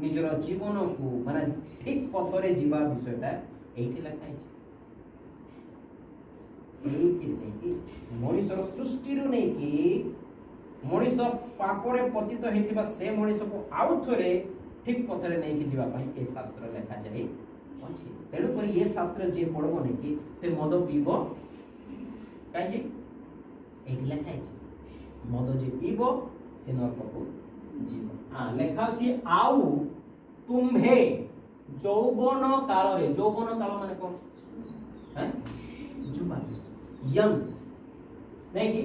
निजर जीवन को माने ठीक पथरे जीवा विषयटा एठी लिखा है। मनुष्यर सृष्टि नहीं कि मनुष्य पापरे पतित होइथिबा से मनुष्य को आउ थरे ठीक पथरे नहीं कि जीवा पई ए शास्त्र लिखा जाय अछि। तेनु पर ये शास्त्र जे पढबो नहीं कि से मद पीबो, काहे एठी लिखा है मद जे पीबो से नरक को जीव। हां लिखा अछि आउ तुम्हे यौवन काल रे, यौवन काल माने कोन है जुबान यंग नहीं कि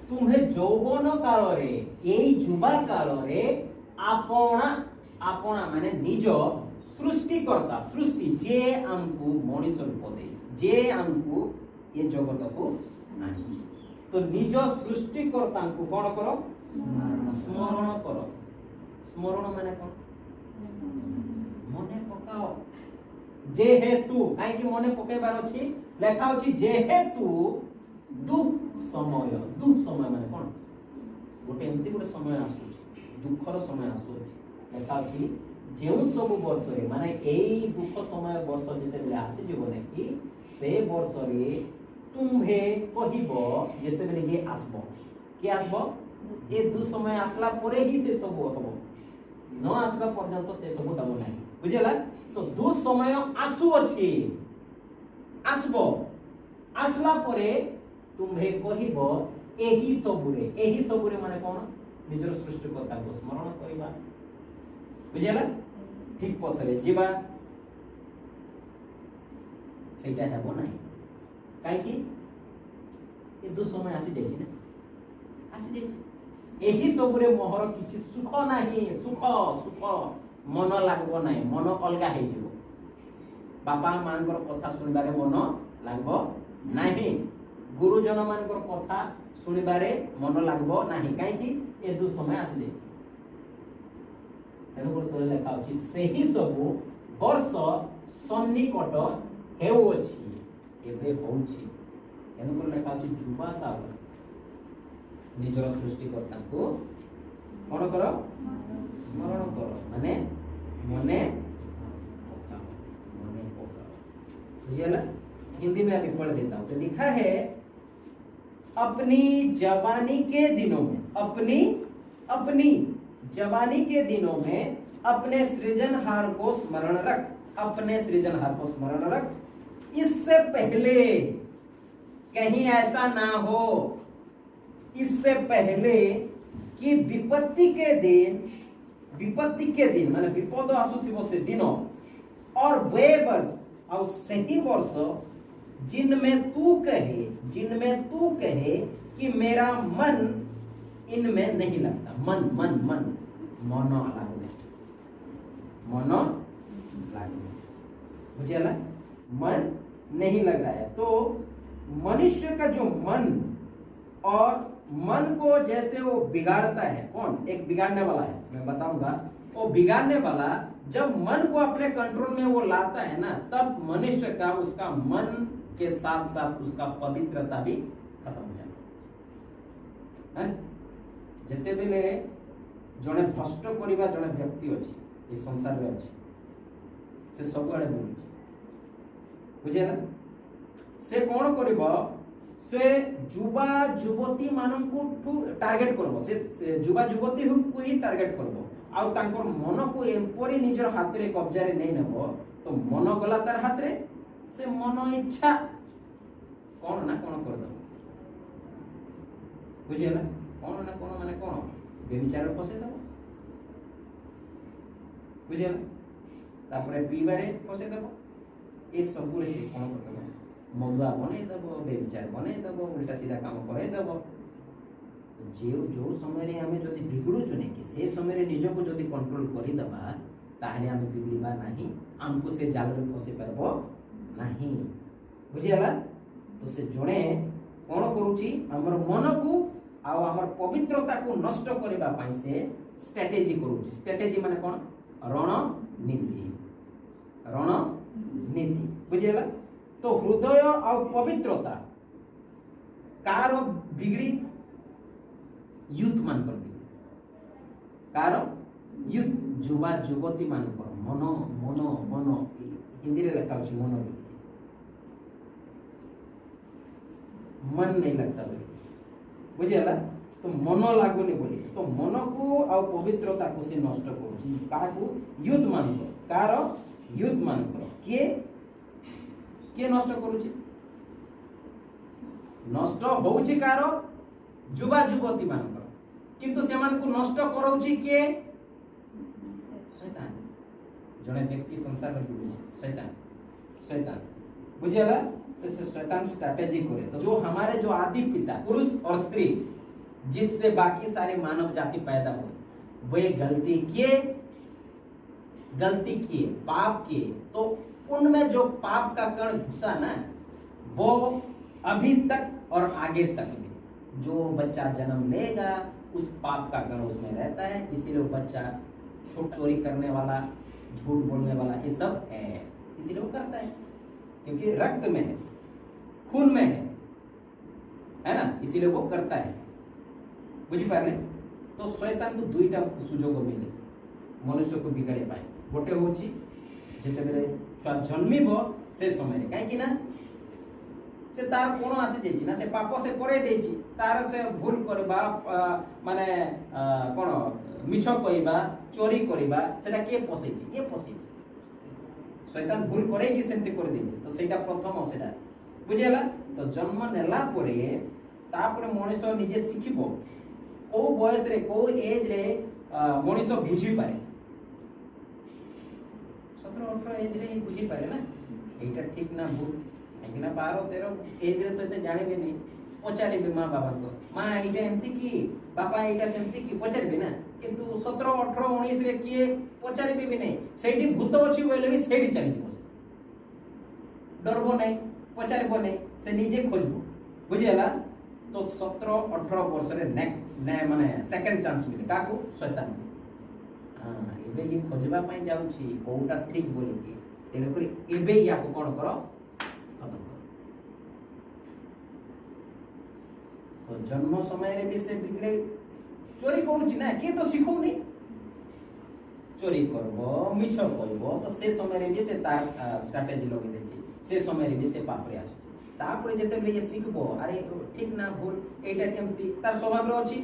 तुम्हें যৌবন কালরে এই যুবা কালরে আপনা আপনা মানে নিজ সৃষ্টিকর্তা সৃষ্টি যে আমকু মଣିষ রূপ দেই যে আমকু এ জগতকু আনিছি তো নিজ সৃষ্টিকর্তাଙ୍କୁ কোন কর স্মরণ কর স্মরণ মানে কোন মনে পকাও যেহেতু কাইকি মনে পকাইবার ଅଛି লেখা ଅଛି যেহেতু দুঃখ সময় মানে কোন গোটে এমতি গোটে সময় আসুଛି দুঃখର সময় আসুଛି লেখা ଅଛି ଯେଉଁ ସବୁ ବର୍ଷରେ ମାନେ ଏଇ ଦୁଃଖ ସମୟ ବର୍ଷ ଯେତେବେଳେ ଆସିଯିବ ନାକି ସେ ବର୍ଷରେ ତୁମ୍ଭେ କହିବ ଯେତେବେଳେ ଇଏ ଆସିବ କିଏ ଆସିବ ଏ ଦୁଃସମୟ ଆସିଲା ପରେ ହିଁ ସେ ସବୁ ହବ ନ ଆସିବା ପର୍ଯ୍ୟନ୍ତ ସେ ସବୁ ଦବ ନାହିଁ ବୁଝିଲା ତ ଦୁଃସମୟ ଆସୁଅଛି ଆସିବ ଆସିଲା ପରେ ତୁମ୍ଭେ କହିବ ଏହି ସବୁରେ ମାନେ କଣ ନିଜର ସୃଷ୍ଟିକର୍ତ୍ତାଙ୍କୁ ସ୍ମରଣ କରିବା ବୁଝିଲା ଠିକ ପଥରେ ଯିବା ସେଇଟା ହେବ ନାହିଁ କାହିଁକି ଏ ଦୁଃସମୟ ଆସି ଯାଇଛି ନା ଆସି ଯାଇଛି ଏହି ସବୁରେ ମୋହର କିଛି ସୁଖ ନାହିଁ ସୁଖ ମନ ଲାଗିବ ନାହିଁ ମନ ଅଲଗା ହେଇଯିବ ବାପା ମାଙ୍କର କଥା ଶୁଣିବାରେ ମନ ଲାଗିବ ନାହିଁ ଗୁରୁଜନ ମାନଙ୍କର କଥା ଶୁଣିବାରେ ମନ ଲାଗିବ ନାହିଁ କାହିଁକି ଏ ଦୁଃସମୟ ଆସି ଯାଇଛି ତେଣୁକରି ତଳେ ଲେଖା ଅଛି ସେହି ସବୁ ବର୍ଷ ସନ୍ନିକଟ ହେଉଅଛି ଏବେ ହଉଛି ତେଣୁକରି ଲେଖା ଅଛି ଯୁବା କାଳ ନିଜର ସୃଷ୍ଟିକର୍ତ୍ତାଙ୍କୁ କଣ କର ସ୍ମରଣ କର ମାନେ ମନେ पकाओ बुझिए हिंदी में अभी पढ़ देता हूं तो लिखा है अपनी जवानी के दिनों में अपनी जवानी के दिनों में अपने सृजनहार को स्मरण रख अपने सृजनहार को स्मरण रख इससे पहले कहीं ऐसा ना हो इससे पहले कि विपत्ति के दिन माने विपद आसुथिबो से दिन और वे वर्ष और सही वर्ष जिनमें तू कहे कि मेरा मन इनमें नहीं लगता मन बुझे ना मन नहीं लग रहा है तो मनुष्य का जो मन और मन को जैसे वो बिगाड़ता है कौन एक बिगाड़ने वाला है मैं बताऊंगा वो बिगाड़ने वाला जब मन को अपने कंट्रोल में वो लाता है ना तब मनुष्य का उसका मन के साथ साथ उसका पवित्रता भी खत्म हो जाता है जिते बेले जड़े भ्रष्ट करवा जड़े व्यक्ति अच्छी इस संसार में अच्छी से सब आड़े बुलुची बुझे ना से कौन करिबो से युवा युवती माननकु टार्गेट करबो से युवा युवती को ही टार्गेट करबो आउ तांकर मन को एपरी निजर हाथ रे कब्जा रे नहीं नेबो तो मन गला तार हाथ रे से मन इच्छा कौन ना कौन कर दो बुझे ना कौन माने कौन बेविचार फसे दो बुझे ना तापरे पीबारे फसे दो ए सब रे से कौन कर दो मदुआ बने दबो बेविचार बने दबो उल्टा सीधा काम करे दबो जो समय रे हमें जदी बिगड़ू चने कि से समय रे निज को जदी कंट्रोल करि दबा ताहले हमें बिगड़ीबा नाही हमको से जाल रे फसे परबो नाही बुझियाला तो से जणे कोन करूची हमर मन को आ हमर पवित्रता को नष्ट करबा पई से स्ट्रेटजी करूची स्ट्रेटजी माने कोन रणनीति बुझियाला तो हृदय और पवित्रता कार बिगड़ी यूथ मान कर कार यूथ युवा युवती मान कर मन हिंदी रे लिखा अछि मन नहीं लगता बुझियाला तो मन लागुनी बोली तो मन को आ पवित्रता को से नष्ट करूची का को यूथ मान कर कार यूथ मान कर के नष्ट करूची नष्ट होउची कार युवा युवती मानकर किंतु से मान को नष्ट करौची के शैतान जने व्यक्ति संसार में बुलुची शैतान बुझियाला से शैतान स्ट्रैटेजी करे। तो जो हमारे जो आदि पिता पुरुष और स्त्री जिससे बाकी सारे मानव जाति पैदा हुए वे गलती किए पाप किए, तो उनमें जो पाप का कण घुसा ना वो अभी तक और आगे तक भी जो बच्चा जन्म लेगा उस पाप का कण उसमें रहता है। इसीलिए वो बच्चा चोरी करने वाला, झूठ बोलने वाला, ये सब है, इसीलिए वो करता है क्योंकि रक्त में है, खून में है ना, इसीलिए वो करता है। बुझी पारे? तो शैतान को दुईटा सुजोग मिले मनुष्य को बिगाड़े पाए। गोटे होची जेते बेले छुआ जन्मिबो से समय रे, काहे कि ना से तार कोण आसी जेची ना, से पाप से करे देची, तार से भूल करबा माने कोण मिछ कइबा, चोरी करबा, सेटा के पोसेची? ये पोसेची। शैतान भूल करे कि सेमति कर देची, तो सेटा प्रथम सेटा बुझेला। तो जन्म नेला परे तापरे मनुष्य निजे शिखिबो को बयस रे को एज रे मनुष्य बुझी पारे। 17-18 एज रे बुझी पारे ना एटा ठीक ना भूल, काहे ना 12-13 एज रे तो एते जानिबे नहीं, पचारिबे मां बाबा को, मां एटा एमती की, बापा एटा सेमती की पचारिबे ना। किंतु 17-18-19 रे किए पचारिबे भी नहीं, सेठी भूत अछि बोले भी सेठी चली जिवो, डरबो नहीं, पचारिबो नहीं, से निजे खोजबो। बुझियला? तो 17-18 वर्ष रे ने माने सेकंड चांस मिले काकू? शैतान को। हां एबे ये खोजबा पई जाउछी कोउटा ठीक बोली की, तेने करी एबे या को कोन करो खत्म करो। तो जन्म समय रे भी से बिगड़े चोरी करूची ना, के तो सिखौ नहीं, चोरी करबो, मिछ करबो, तो से समय रे भी से तार स्ट्रैटेजी लगे देची, से समय रे भी से पाप रे आसु। तापरे जेते बेले ये सिखबो, अरे ठीक ना भूल एटा केमती तार स्वभाव रे अछि,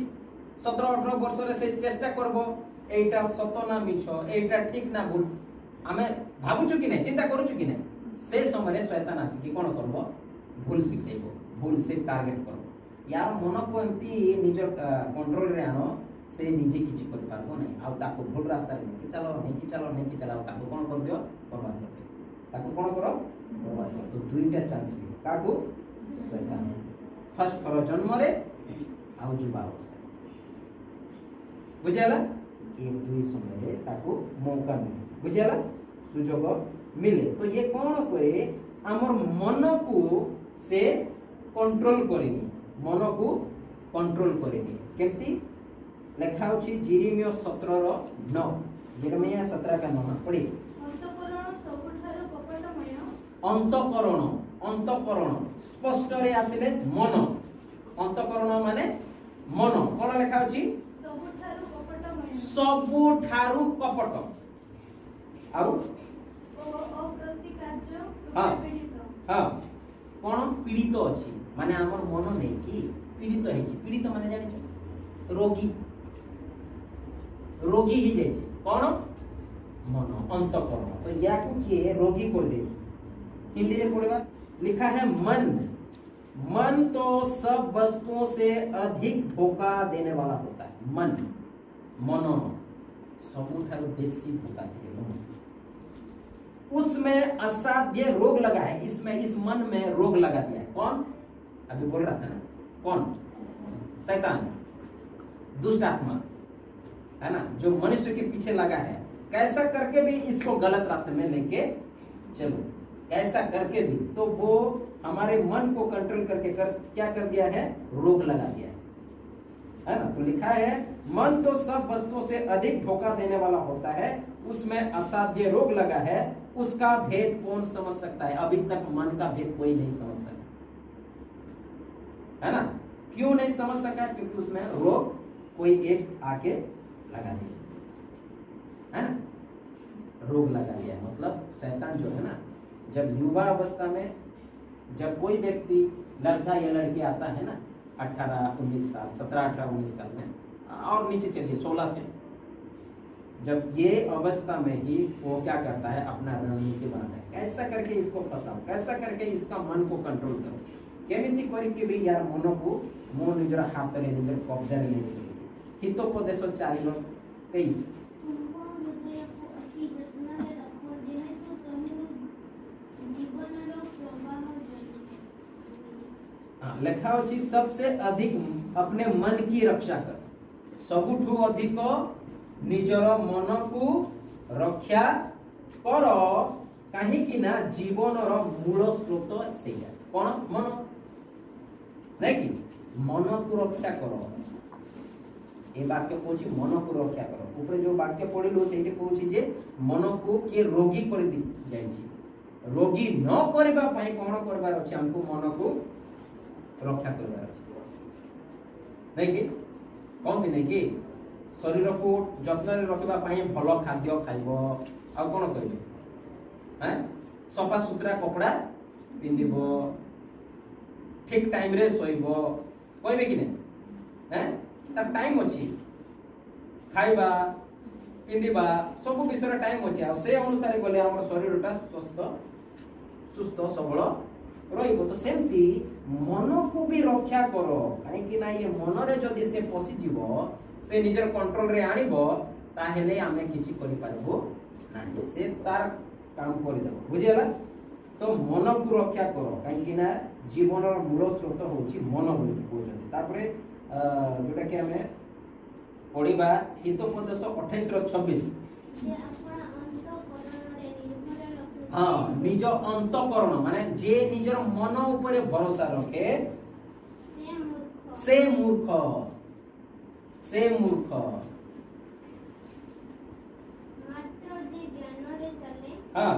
17-18 वर्ष रे से चेष्टा करबो एटा सत ना मिछ, एटा ठीक ना भूल, आमे भाबुछु कि नै, चिंता करूछु कि नै, से समय रे शैतान आसी कि कोन करबो? भूल सिखेइबो, भूल से टारगेट करबो। यार मन को एमती निजर कंट्रोल रे आनो, से निजे किछि कर पाबो नै, आ ताको भूल रास्ता रे कि चलो नहीं कि चलो नहीं कि चलो, ताको कोन कर दियो? बर्बाद कर दियो। ताको कोन करो? बर्बाद कर। तो दुईटा चांस मिले काकू? शैतान। फर्स्ट थरो जन्म रे आ जुबा अवस्था, बुझियाला? ये दुई समय रे ताको मौका मिले, बुझियाला? सुजोग मिले। तो ये कोन करे? हमर मन को से कंट्रोल करेनी, मन को कंट्रोल करेनी। केमती लेखा होची जिरिमियो 17:9, यिर्मयाह 17:9 पढ़ी। अंतःकरण सबुठारु कपटमय, अंतःकरण, अंतःकरण स्पष्ट रे आसिले मन, अंतःकरण माने मन, कोन लेखा होची? सबुठारु कपटमय, सबुठारु कपट आउ अप्रतिकार्य, हाँ। पीड़ित। हां कोन पीड़ित अछि माने हमर मन नै कि पीड़ित है कि, पीड़ित माने जानि छ रोगी, रोगी ही जाय छै कोन? मन, अंतःकरण। तो या को किए रोगी कर दे। हिंदी रे पढ़वा लिखा है मन, मन तो सब वस्तुओं से अधिक धोखा देने वाला होता है। मन, मन सबुठारु बेसी धोखा दे, उसमें असाध्य रोग लगा है, इसमें इस मन में रोग लगा दिया है। कौन? अभी बोल रहा था ना, कौन? शैतान, दुष्ट आत्मा है ना, जो मनुष्य के पीछे लगा है। कैसा करके भी इसको गलत रास्ते में लेके चलो, ऐसा करके भी तो वो हमारे मन को कंट्रोल करके क्या कर दिया है? रोग लगा दिया है ना। तो लिखा है मन तो सब वस्तुओं से अधिक धोखा देने वाला होता है, उसमें असाध्य रोग लगा है, उसका भेद कौन समझ सकता है? अभी तक मन का भेद कोई नहीं समझ सका, है ना। क्यों नहीं समझ सका? क्योंकि उसमें रोग कोई एक आके लगा दिया, है ना, रोग लगा दिया। मतलब शैतान जो है ना, जब युवा अवस्था में जब कोई व्यक्ति लड़का या लड़की आता है ना 18-19 साल, 17-18-19 साल में, और नीचे चलिए 16 से, जब ये अवस्था में ही वो क्या करता है? अपना रणनीति बनाता है, कैसा करके इसको फंसाओ, कैसा करके इसका मन को कंट्रोल करो, केमिति करिके भी यार मन को मो निजर हाथ रे निजर कब्जा रे ले हितोपदेश 4:23। तुमको हृदय को अति यत्न रे रखो, जेहेतु तमर जीवनर प्रवाह जरुरी। लेखा अछि सबसे अधिक अपने मन की रक्षा कर सबुठु अधिक निजर मन को रक्षा कर काहीकि ना जीवन रो मूल स्रोत सेया कोन मन नहीं कि मन को रक्षा कर ए वाक्य कहूँ मन को रक्षा कर ऊपर जो वाक्य पढ़िलु सेठी कहूँ जे मन को किए रोगी कर दी जाइछि रोगी न करबा पई कोन करबार अछि हमको मन को रक्षा करबार अछि नहीं कि कोन दिन कि शरीर को जत्न रखबा पई भलो खाद्य खाइबो आ कोन कहबे हैं सफा सुतरा कपड़ा पिंदिबो ठीक टाइम रे सोइबो कहबे कि नहीं हैं तार टाइम अछि खाइबा पिंदिबा सब विषय टाइम अछि आ से अनुसार गले हमर शरीरटा स्वस्थ सुस्थ सबल रहिबो तो सेमती मन को भी रक्षा करो काहे कि ना ये मन रे जदी से पसी जीवो से निजर कंट्रोल रे आनिबो ताहेले आमे किछि करि पारबो नाही से तार काम करि देबो बुझियला तो मन को रक्षा करो काहे कि ना जीवन रो मूल स्रोत होछि मन बोली कहउछथि तापरे जोटा कि हमें पढ़िबा हितोपदेश 28 रो 26 हाँ निज अंतकरण माने जे निजर मन ऊपर भरोसा रखे से मूर्ख हाँ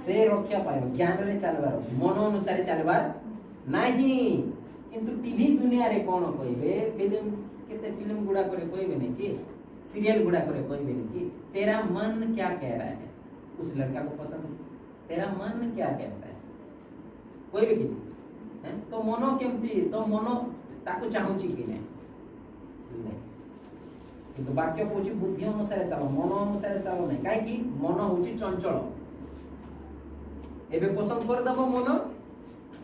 से रक्षा पाए ज्ञान रे चलबार मन अनुसार चलबार नाही किंतु टीवी दुनिया रे कोन कहबे फिल्म केते फिल्म गुडा करे कहबे नहीं कि सीरियल गुडा करे कहबे नहीं कि तेरा मन क्या कह रहा है उस लड़का को पसंद तेरा मन क्या कहता है कोई भी हैं तो मनो केमती तो मनो ताको चाहूची कि नहीं किंतु वाक्य कहूची बुद्धि अनुसार चलो मन अनुसार चलो नहीं काहे कि मन होची चंचल एबे पसंद कर दबो मन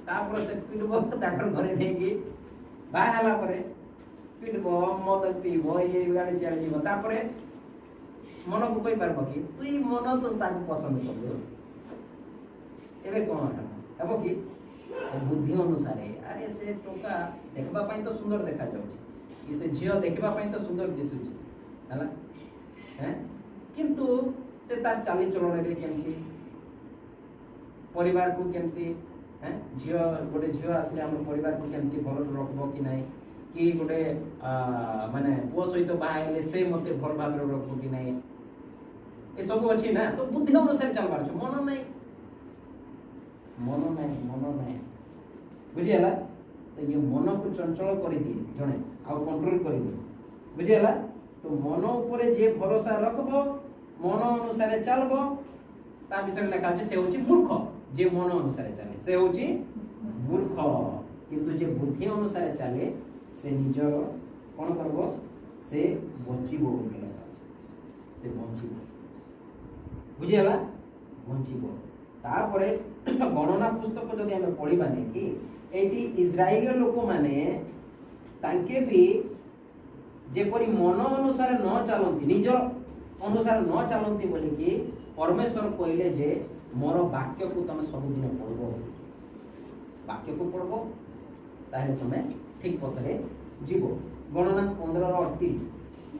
तापर से पिटबो ताकर घरे नहीं कि बाय हला परे पिटबो मद पीबो ये गाड़ी से आली जीव तापर मन को कोई पारबो कि तुई मन तो ताको पसंद करलो एबे कोन हेबो कि बुद्धि अनुसार अरे से टोका देखबा पई तो सुंदर देखा जाउची इसे झियो देखबा पई तो सुंदर दिसुची हला हैं किंतु से तार चाली चलन रे केमती परिवार को केमती हैं झियो गोटे झियो आसले हम परिवार को केमती भलो रखबो कि नाही कि गोटे माने पुओ सहित बाहाइले से मते भल भाबरे रखबो कि नाही ए सब अछि ना तो बुद्धि अनुसार चलबार छ मन नहीं बुझियला तो ये मन को चंचल कर दिए जने आ कंट्रोल कर दिए बुझियला तो मन ऊपर जे भरोसा रखबो मन अनुसार चलबो ता विषय लिखा छै से होची मूर्ख जे मन अनुसार चले से होची मूर्ख किंतु जे बुद्धि अनुसार चले से निजर कोन करबो से बचिबो बोली लिखा छै से बचिबो बुझियला बचिबो तापरे गणना पुस्तक जदि हमें पढ़िबा नै कि एटी इजराइल लोक माने तांके भी जेपरि मन अनुसार न चलंती निजर अनुसार न चलंती बोली कि परमेश्वर कहले जे मोर वाक्य को तुम सब दिन पढ़बो वाक्य को पढ़बो ताहे तुमे ठीक पथ रे जीवो गणना 15 और 38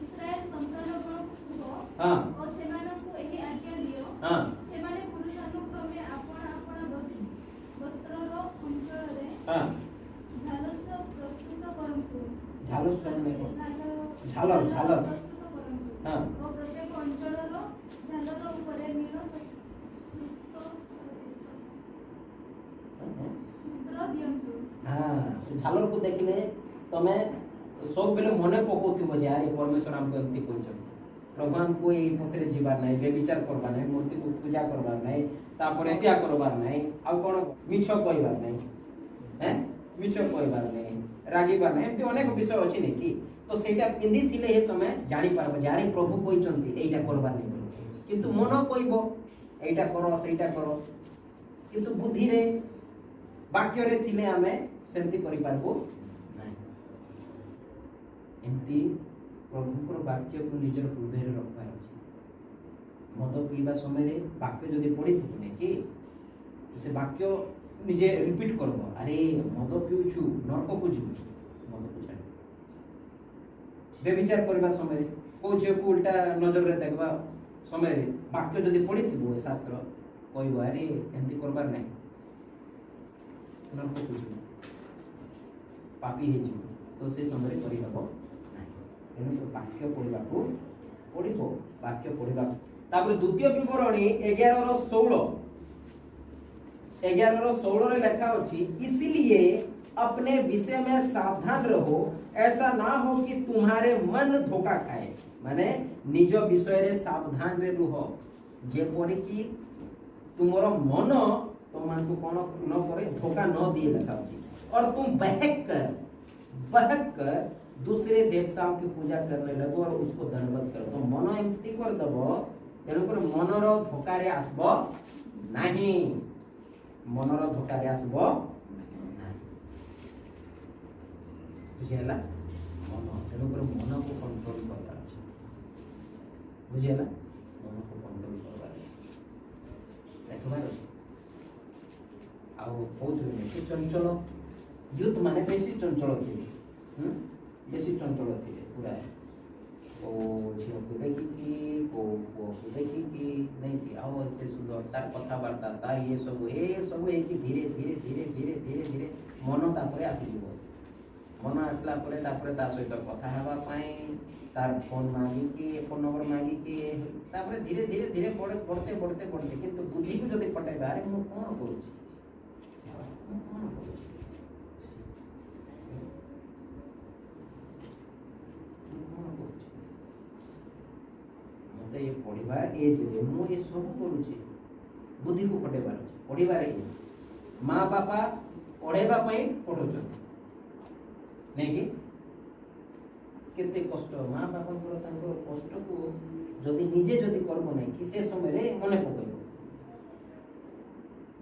इस्राएल संतानगण को हां और सेमानकु एही आज्ञा दियो हां सेमाने पुरुषानुक्रमे आपण वस्त्ररो अंचल रे हां झालस प्रस्तुत करंतु झालस ने झालर प्रस्तुत करंतु हां और प्रत्येक अंचलरो झालर ऊपर नील सूत्र दियंतु हां झालर को देखिले तमे सब बेले मने पकोथिबो जे यार परमेश्वर हमको एमती कहछन भगवान को एई पथरे जीवार नै बेविचार करबा नै मूर्ति को पूजा करबा नै तापर हत्या करबार नै आ कोन मिछ कहबार नै हैं मिछ कहबार नै रागीबार नै एमती अनेक विषय अछि नै कि तो सेटा पिंदी थिले हे तमे जानि पारबो जे यार प्रभु कहछन्ती एइटा करबार नै किंतु मन कहबो एइटा करो सेइटा करो किंतु बुद्धि रे वाक्य रे थिले हमें सेमती करि पारबो नै एमती प्रभुकर वाक्य को निजर हृदय रे रखबार अछि मद पीबा समय रे वाक्य जदि पढ़ी थि कि तो से वाक्य ନିଜେ ରିପିଟ୍ କରବ ଆରେ ମଦ ପିଉଛୁ ନରକକୁ ଯିବୁ ମଦକୁ ଛାଡ଼ି ବେବିଚାର କରିବା ସମୟରେ କୋଉ ଝିଅକୁ ଉଲ୍ଟା ନଜରରେ ଦେଖିବା ସମୟରେ ବାକ୍ୟ ଯଦି ପଢିଥିବ ଏ ଶାସ୍ତ୍ର କହିବ ଆରେ ଏମିତି କରବାର ନାହିଁ ନରକକୁ ଯିବୁ ପାପୀ ହେଇଯିବ ତ ସେ ସମୟରେ କରିହେବ ନାହିଁ ତେଣୁ ବାକ୍ୟ ପଢିବାକୁ ପଢିବ ବାକ୍ୟ ପଢିବାକୁ ତାପରେ ଦ୍ୱିତୀୟ ବିବରଣୀ 11:16 11:16 लिखा अछि इसलिए अपने विषय में सावधान रहो ऐसा ना हो कि तुम्हारे मन धोखा खाए माने निज विषय रे सावधान रे रहो जेपरि कि तुमर मन तुमन को कोन न करे धोखा न दिए लिखा अछि और तुम बहक कर दूसरे देवताओं की पूजा करने लगो और उसको दंडवत करो तो मन एमती कर दबो तेणुकर मनर धोकार आसब नहीं मनर धोकार आसब बुझेला मन तेणुकर मन को कंट्रोल करवार अछि बुझेला मन को कंट्रोल करवार अछि देखबार अछि आउ बहुत बेसी चंचल यूथ माने बेसी चंचल थिले बेसी चंचल थिले पूरा ओ झील को देखिकी को देखिकी नहीं कि आओ एते सुंदर तार कथाबार्ता तार ये सब एक धीरे धीरे धीरे धीरे धीरे धीरे मन तापरे आसी जीवो मन आसला परे तापरे ता सहित कथा हेबा पई तार फोन मागी कि फोन नंबर मागी कि तापरे धीरे धीरे धीरे बढ़ते किंतु बुद्धि को जदी पटाइबा अरे मु कोन करूची ये पढ़िबा एज रे मु ये सब करूची बुद्धि को पटेबार अछि पढ़िबार एज माँ बापा पढ़ेबा पई पढोचन नै कि केते कष्ट माँ बापा को तांको कष्ट को जदी निजे जदी करबो नै कि से समय रे मने पकइबो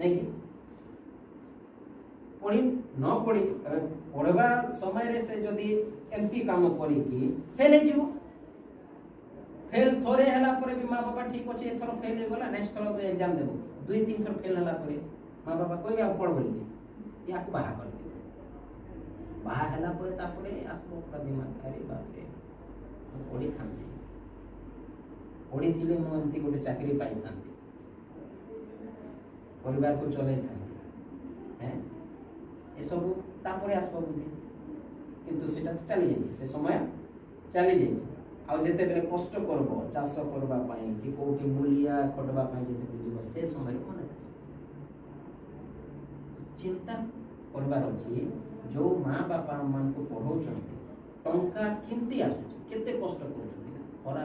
नै कि पढ़ी न पढ़ी पढ़ेबा समय रे से जदी एमपी काम करी कि फेल हे जीवो फेल थोरे हला परे भी माँ बापा ठीक अच्छे एथर फेल हो गला नेक्स्ट थर तो एग्जाम देबो 2-3 थर फेल हला परे माँ बापा कोई आप पढ़ बोली या को बाहा कर दे बाहा हला परे तापरे आसबो पूरा दिमाग अरे बाप रे पढ़ी थांती पढ़ी थिले मो एंती गोटे चाकरी पाई थांती परिवार को चले थांती हैं ए सब तापरे आसबो बुद्धि किंतु सेटा चली जाई से समय चली जाई आउ जेते बेले कष्ट करबो चाष करबा पई कि कोठी मूलिया खटबा पई जेते बुझिबो से समय कोन चिंता करबार अछि जो मां बापा मान को पढौछन्ते टंका किंती आसुछि केते कष्ट करूछन्ते खरा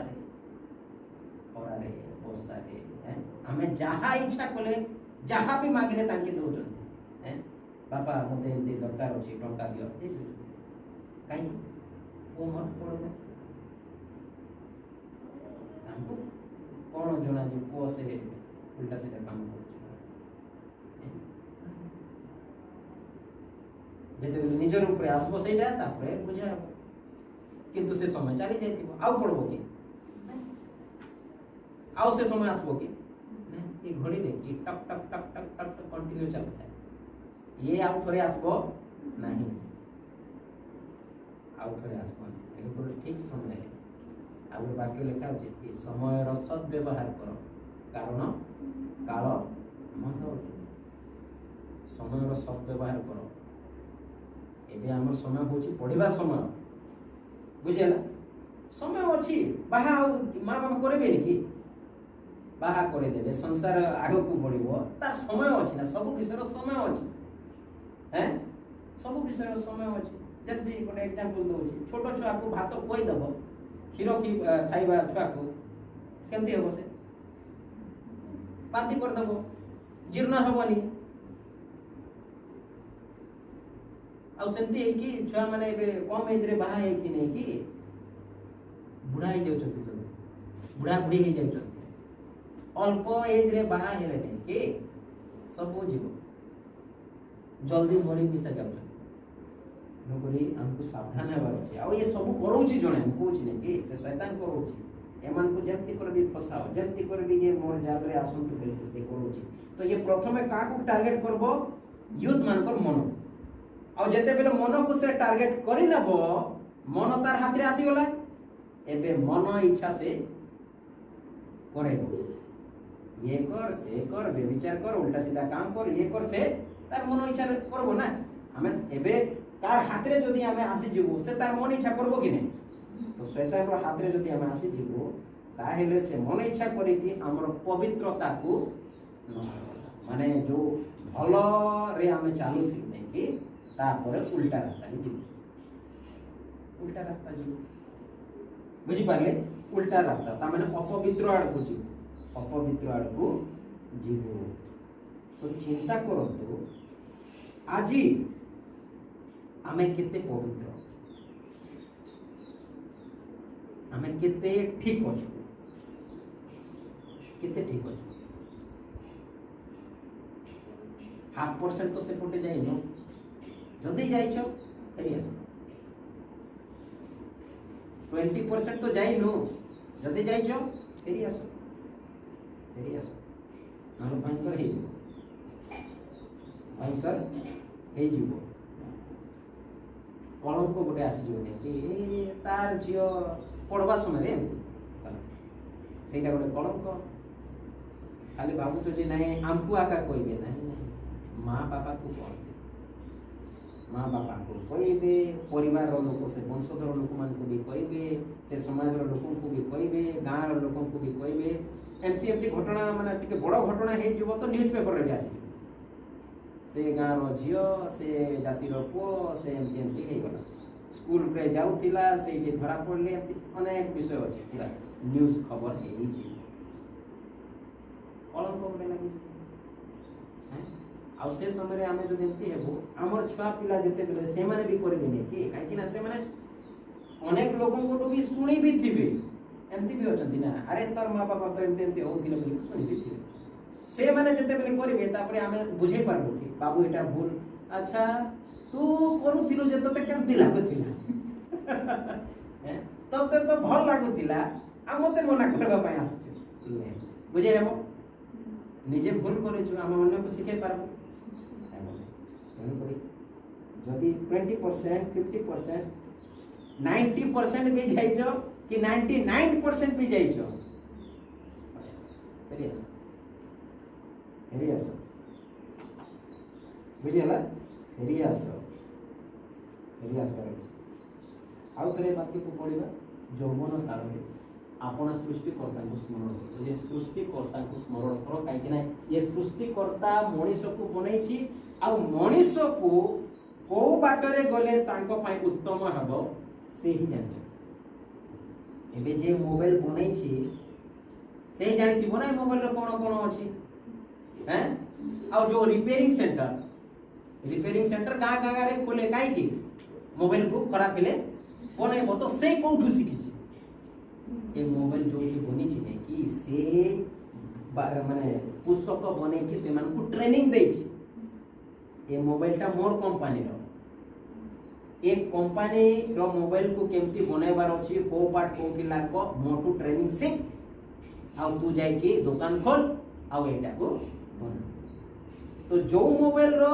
रे वर्षा रे हैं हमें जहा इच्छा कले जहा भी मांगले तांके दोछन्ते हैं बापा मते एंती दरकार अछि टंका दियो काई ओ मत पड़बो हमको कौन जना जी पुओ से उल्टा सीधा काम कर जेते बेले निजर ऊपर आसबो सेटा तापरे बुझा किंतु से समय चली जाइतिबो आउ पड़बो कि आउ से समय आसबो कि ये घड़ी देखी टक टक टक टक टक टक कंटिन्यू चलता है ये आउ थोड़े आसबो नहीं आउ थोड़े आसबो नहीं ठीक समय है आउ वाक्य लिखा अछि कि समय रो सद्व्यवहार करो कारण काल मंद समय रो सद्व्यवहार करो एबे हमर समय होछि पढ़िबा समय बुझेला समय अछि बाहा मां बाबा करबे कि बाहा करे देबे संसार आगो को बढ़िबो ता समय अछि ना सब विषय रो समय अछि हैं सब विषय रो समय अछि जल्दी गोटे एग्जांपल दोछि छोटो छुआ को भात कोइ दबो क्षीर खाइबा छुआ को केमती हबो से बांती कर दबो जीर्ण हबनी आ सेमती है कि छुआ माने एबे कम एज रे बाहा है कि नहीं कि बुढ़ा ही जाउ छथि सब बुढ़ा बुढ़ी ही जाउ छथि अल्प एज रे बाहा हेले नहीं कि सब जीव जल्दी मरी मिसा जाउ नकरी हमको सावधान हेबार अछि आ ये सब करोछि जणे हम कोछि नै कि से शैतान करोछि एमान को जंती कर भी फसाओ जंती कर भी ये मोर जाल रे आसंतु बोली से करोछि तो ये प्रथमे का को टारगेट करबो यूथ मानकर मन आ जेते बेले मन को से टारगेट करि नबो मन तार हाथ रे आसी गला एबे मन इच्छा से करेबो ये कर से कर व्यभिचार कर उल्टा सीधा काम कर ये कर से तार मन इच्छा करबो ना हमें एबे तार हाथ रे जदी हमें आसी जीवो से तार मन इच्छा करबो कि नहीं तो शैतान रो हाथ रे जदी हमें आसी जीवो ताहेले से मन इच्छा करी कि हमर पवित्रता को माने जो भलो रे हमें चालू थी नहीं कि तापर उल्टा रास्ता रे जीवो उल्टा रास्ता जीवो बुझी पारले उल्टा रास्ता ता माने अपवित्र आड़ को जीवो अपवित्र आड़ को जीवो तो चिंता करतो आजी हमें केते पवित्र हमें केते ठीक अछु केते ठीक अछु 0.5% तो से पटे जाई न जदी जाई छ फेरी आस 20% तो जाई न जदी जाई छ फेरी आस हम भयंकर हे जीवो कलंक गोटे आसी जीवो कि तार झियो पढ़वा समय रे ସେଇଟା ଗୋଟେ କଳଙ୍କ ଖାଲି ଭାବୁଛ ଯେ ନାଇଁ ଆମକୁ ଆକା କହିବେ ନାହିଁ ମା ବାପାକୁ କହିବେ ମା ବାପାକୁ କହିବେ ପରିବାରର ଲୋକ ସେ ବଂଶଧର ଲୋକମାନଙ୍କୁ ବି କହିବେ ସେ ସମାଜର ଲୋକଙ୍କୁ ବି କହିବେ ଗାଁର ଲୋକଙ୍କୁ ବି କହିବେ ଏମିତି ଘଟଣା ମାନେ ଟିକେ ବଡ଼ ଘଟଣା ହେଇଯିବ ତ ନ୍ୟୁଜ୍ ପେପରରେ ବି ଆସିଯିବ ସେ ଗାଁର ଝିଅ ସେ ଜାତିର ପୁଅ ସେ ଏମିତି ହେଇଗଲା ସ୍କୁଲରେ ଯାଉଥିଲା ସେଇଠି ଧରା ପଡ଼ିଲେ ଏମିତି ଅନେକ ବିଷୟ ଅଛି ପୁରା न्यूज खबर ହେଇଛି କଳଙ୍କ ଗୋଟେ ଲାଗିଛି ଆଉ ସେ ସମୟରେ ଆମେ ଯଦି ଏମିତି ହେବୁ ଆମର ଛୁଆ ପିଲା ଯେତେବେଳେ ସେମାନେ ବି କରିବେନି କି କାହିଁକି ନା ସେମାନେ ଅନେକ ଲୋକଙ୍କଠୁ ବି ଶୁଣି ବି ଥିବେ ଏମିତି ବି ଅଛନ୍ତି ନା ଆରେ ତୋର ମା ବାପା ତ ଏମିତି ହଉଥିଲେ ବୋଲି ଶୁଣି ବି ଥିବେ ସେମାନେ ଯେତେବେଳେ କରିବେ ତାପରେ ଆମେ ବୁଝେଇ ପାରିବୁ କି ବାବୁ ଏଟା ଭୁଲ ଆଚ୍ଛା ତୁ କରୁଥିଲୁ ଯେ ତତେ କେମିତି ଲାଗୁଥିଲା ତତେ ତ ଭଲ ଲାଗୁଥିଲା आ मते मना करबा पय आछे बुझे हेबो निजे भूल करेछु हम अन्य को सिखे पारबो हेबो करी जदी 20% 50% 90% भी जाइछो कि 99% भी जाइछो हेरियास बुझियला हेरियास करे आउ थरे बाकी को पढिबा यौवन काल में आपण सृष्टिकर्ता को स्मरण करो ये सृष्टिकर्ता को स्मरण करो काहे ना ये सृष्टिकर्ता मनुष्य को बनैछि आ मनुष्य को को बाटरे गले तांको पय उत्तम हबो से ही जानि एबे जे मोबाइल बनैछि से ही जानि थिबो ना मोबाइल रो कोन अछि हैं आ जो रिपेयरिंग सेंटर गां रे खोले काहे की मोबाइल को खराब हेले बनैबो तो से कोठु सिखि ये मोबाइल जो कि बनी छी ने कि से माने पुस्तक बने कि से मान को ट्रेनिंग दे छी ये मोबाइल ता मोर कंपनी रो एक कंपनी रो मोबाइल को केमती बनाइबार अछि को पार्ट को कि लागो मोटू ट्रेनिंग से आ तू जाय के दुकान खोल आ एटा को बना तो जो मोबाइल रो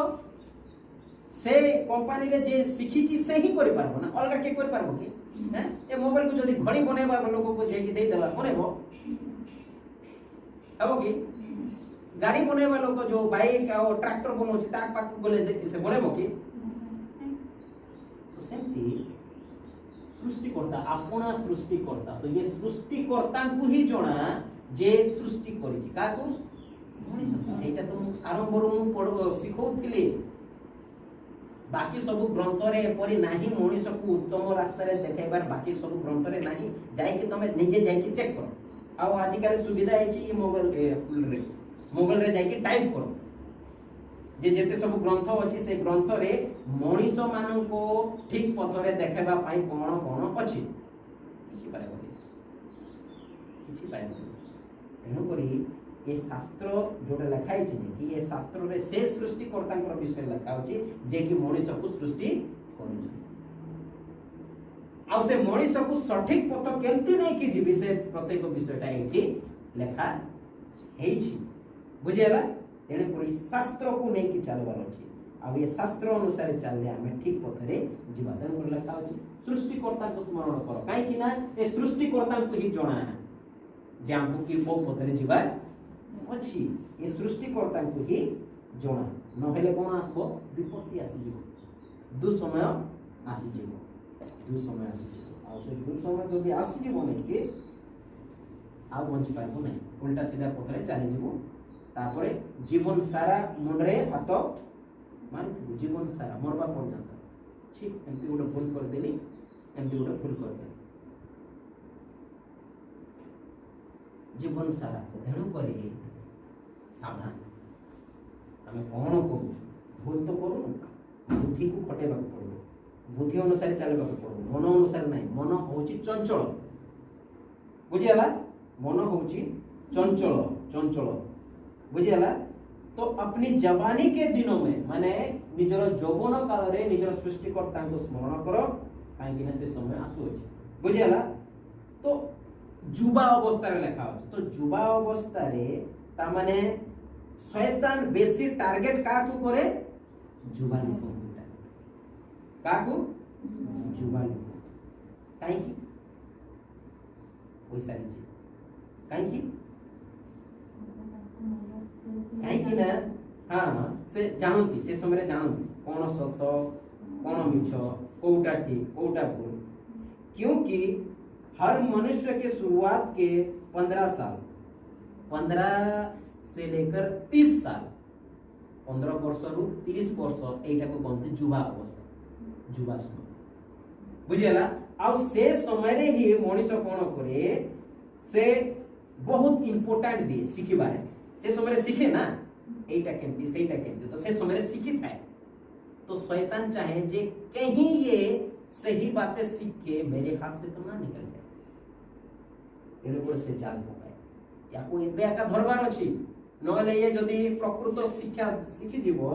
से कंपनी रे जे सिखी छी से ही करि पारबो ना अलगा के करि पारबो कि हैं ए मोबाइल को जदी घड़ी बनेबा लोग को जे कि दे देबा बनेबो हबो कि गाड़ी बनेबा लोग जो बाइक और ट्रैक्टर बनोछि ताक पाक गले से बनेबो कि तो सेमती सृष्टिकर्ता अपना सृष्टिकर्ता तो ये सृष्टिकर्ता को ही जणा जे सृष्टि करिछि काको मनुष्य सेटा तो आरंभ रो पढो सिखौथिले बाकी सब ग्रंथ रे परि नाही मनुष्य को उत्तम रास्ता रे देखाइबार बाकी सब ग्रंथ रे नाही जाय कि तमे निजे जाय कि चेक करो आ आज काल सुविधा है मोबाइल रे जाय कि टाइप करो जे जेते सब ग्रंथ अछि से ग्रंथ रे मनुष्य मानन को ठीक पथ रे देखाइबा पई कोन अछि किछि पाइबो तेनु करी ये शास्त्र जोटे लिखाई कि ये शास्त्र रे से सृष्टिकर्ता विषय लिखा होची जे कि मनुष्य को सृष्टि करू आ से मनुष्य को सठिक पथ केमती नै कि जीवी से प्रत्येक विषयटा एठी लेखा हेछि बुझेला एने कोई शास्त्र को नै कि चलबार अछि आ ये शास्त्र अनुसार चलले आमे ठीक पथरे जीवा तेणु लिखा अछि सृष्टिकर्ता को स्मरण कर काई ना ए सृष्टिकर्ता को ही जणा है जे हमको की को पथरे जीवा अछि ए सृष्टिकर्ता को ही जणा न हेले कोन आसबो विपत्ति आसी जीवो दु समय आसी जीवो आ से दु समय जदी आसी जीवो नै के आ बंची पाइबो नै उल्टा सीधा पथरे चली जीवो तापरे जीवन सारा मुंडरे हाथ मान जीवन सारा मरबा पर्यंत ठीक एमती गोटे भूल कर देली एमती गोटे भूल कर देली जीवन सारा तेणु करी सावधान आम कौन करू भूल तो करू बुद्धि को खटेबा पड़ो बुद्धि अनुसार चलबा पड़ो मन अनुसार नहीं मन होची चंचल बुझियाला मन होची चंचल चंचल बुझियाला तो अपनी जवानी के दिनों में माने निजर यौवन काल रे निजर सृष्टिकर्ता को स्मरण करो काहेकि ना से समय आसु अछि बुझियाला तो जुबा अवस्था रे लेखा अछि तो जुबा अवस्था रे ता माने शैतान बेसी टारगेट का को करे जुबा लोक का को जुबा लोक काहेकि पैसा लीजिए काहेकि काहेकि ना हाँ से जानती से समय जानती कौन सत कौन मिछ कोटा ठीक कोटा भूल क्योंकि हर मनुष्य के शुरुआत के 15 साल 15 से लेकर 30 साल 15 वर्ष रु 30 वर्ष एटा को कहते जुवा अवस्था जुवा समय बुझियला आ से समय रे ही मनुष्य कोन करे से बहुत इंपोर्टेंट दिए सिखिबारे से समय सीखे ना एटा केंती सेटा केंती तो से समय सीखी थाए तो शैतान चाहे जे कहीं ये सही बातें सीख के मेरे हाथ से तो ना निकल जाए एने को से जाल पकाए या कोई बेका धरबार अछि नले ये जदी प्रकृत शिक्षा सीखि जीवो